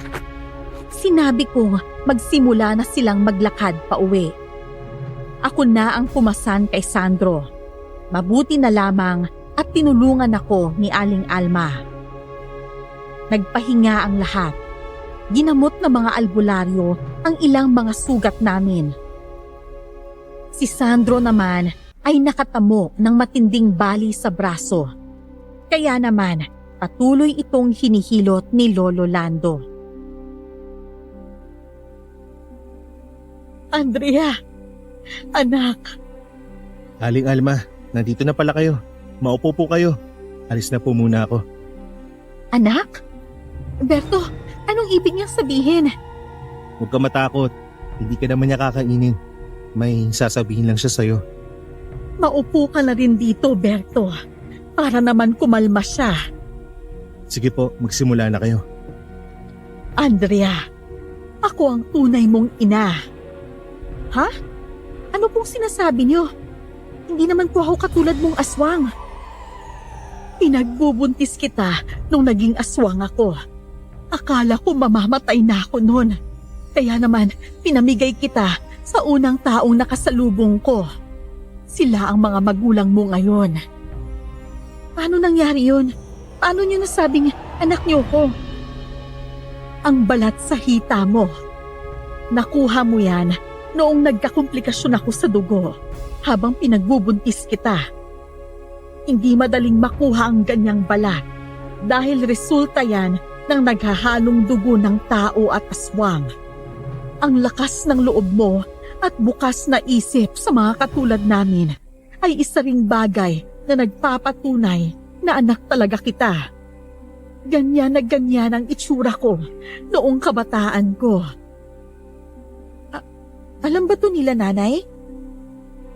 Sinabi kong magsimula na silang maglakad pa uwi. Ako na ang pumasan kay Sandro. Mabuti na lamang at tinulungan ako ni Aling Alma. Nagpahinga ang lahat. Ginamot ng mga albularyo ang ilang mga sugat namin. Si Sandro naman ay nakatamo ng matinding bali sa braso. Kaya naman patuloy itong hinihilot ni Lolo Lando. Andrea, anak. Aling Alma, nandito na pala kayo. Maupo po kayo. Alis na po muna ako. Anak? Berto, anong ibig niyang sabihin? Huwag ka matakot. Hindi ka naman niya kakainin. May sasabihin lang siya sa'yo. Maupo ka na rin dito, Berto. Para naman kumalma siya. Sige po, magsimula na kayo. Andrea, ako ang tunay mong ina. Ha? Ano pong sinasabi niyo? Hindi naman po ako katulad mong aswang. Pinagbubuntis kita nung naging aswang ako. Akala ko mamamatay na ako noon. Kaya naman pinamigay kita sa unang taong nakasalubong ko. Sila ang mga magulang mo ngayon. Paano nangyari yun? Paano niyo nasabing anak niyo ko? Ang balat sa hita mo. Nakuha mo yan noong nagkakomplikasyon ako sa dugo habang pinagbubuntis kita. Hindi madaling makuha ang ganyang balat dahil resulta yan ng naghahalong dugo ng tao at aswang. Ang lakas ng loob mo at bukas na isip sa mga katulad namin ay isa ring bagay na nagpapatunay na anak talaga kita. Ganyan na ganyan ang itsura ko noong kabataan ko. Alam ba to nila, nanay?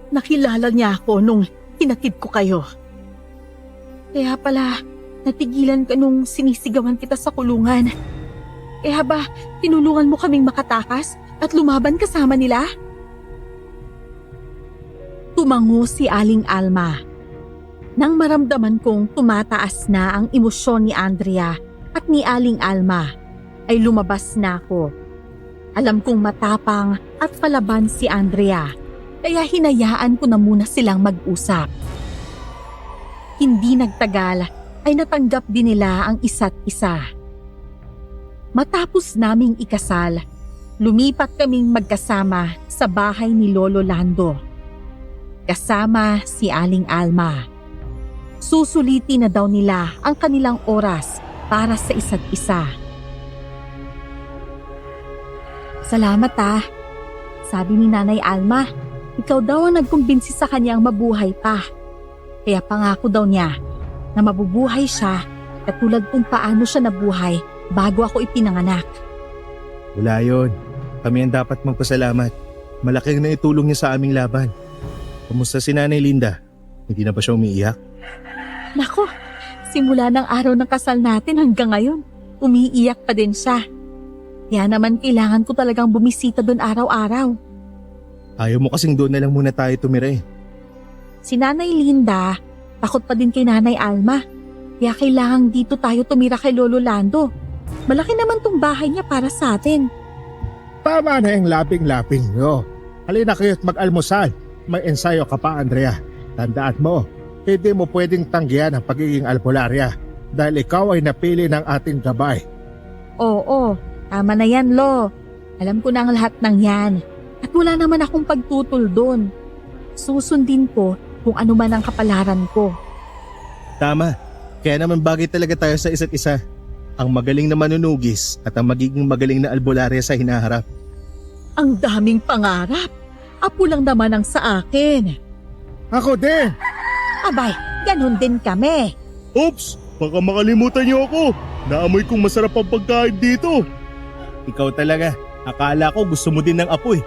Nakilala niya ako nung hinatid ko kayo. Kaya pala, natigilan ka nung sinisigawan kita sa kulungan. Kaya ba, tinulungan mo kaming makatakas at lumaban kasama nila? Tumango si Aling Alma. Nang maramdaman kong tumataas na ang emosyon ni Andrea at ni Aling Alma, ay lumabas na ako. Alam kong matapang at palaban si Andrea, kaya hinayaan ko na muna silang mag-usap. Hindi nagtagal ay natanggap din nila ang isa't isa. Matapos naming ikasal, lumipat kaming magkasama sa bahay ni Lolo Lando. Kasama si Aling Alma. Susulitin na daw nila ang kanilang oras para sa isa't isa. Salamat sabi ni Nanay Alma, ikaw daw ang nagkumbinsi sa kanyang mabuhay pa. Kaya pangako daw niya na mabubuhay siya katulad kung paano siya nabuhay bago ako ipinanganak. Wala yun. Kami ang dapat magpasalamat. Malaking naitulong niya sa aming laban. Kumusta si Nanay Linda? Hindi na ba siya umiiyak? Nako, simula ng araw ng kasal natin hanggang ngayon, umiiyak pa din siya. Kaya naman kailangan ko talagang bumisita doon araw-araw. Ayaw mo kasing doon na lang muna tayo tumira eh. Si Nanay Linda, takot pa din kay Nanay Alma. Kaya kailangan dito tayo tumira kay Lolo Lando. Malaki naman tong bahay niya para sa atin. Tama na yung laping-laping nyo. Halina kayo't mag-almusal. May ensayo ka pa, Andrea. Tandaan mo, hindi mo pwedeng tanggihan ang pagiging albularya dahil ikaw ay napili ng ating gabay. Oo, tama na yan, Lo. Alam ko na ang lahat ng yan. At wala naman akong pagtutol doon. Susundin ko kung ano man ang kapalaran ko. Tama. Kaya naman bagay talaga tayo sa isa't isa. Ang magaling na manunugis at ang magiging magaling na albularya sa hinaharap. Ang daming pangarap. Apo lang naman ang sa akin. Ako din! Abay, ganun din kami. Oops! Baka makalimutan niyo ako. Naamoy kong masarap ang pagkain dito. Ikaw talaga. Akala ko gusto mo din ng apoy.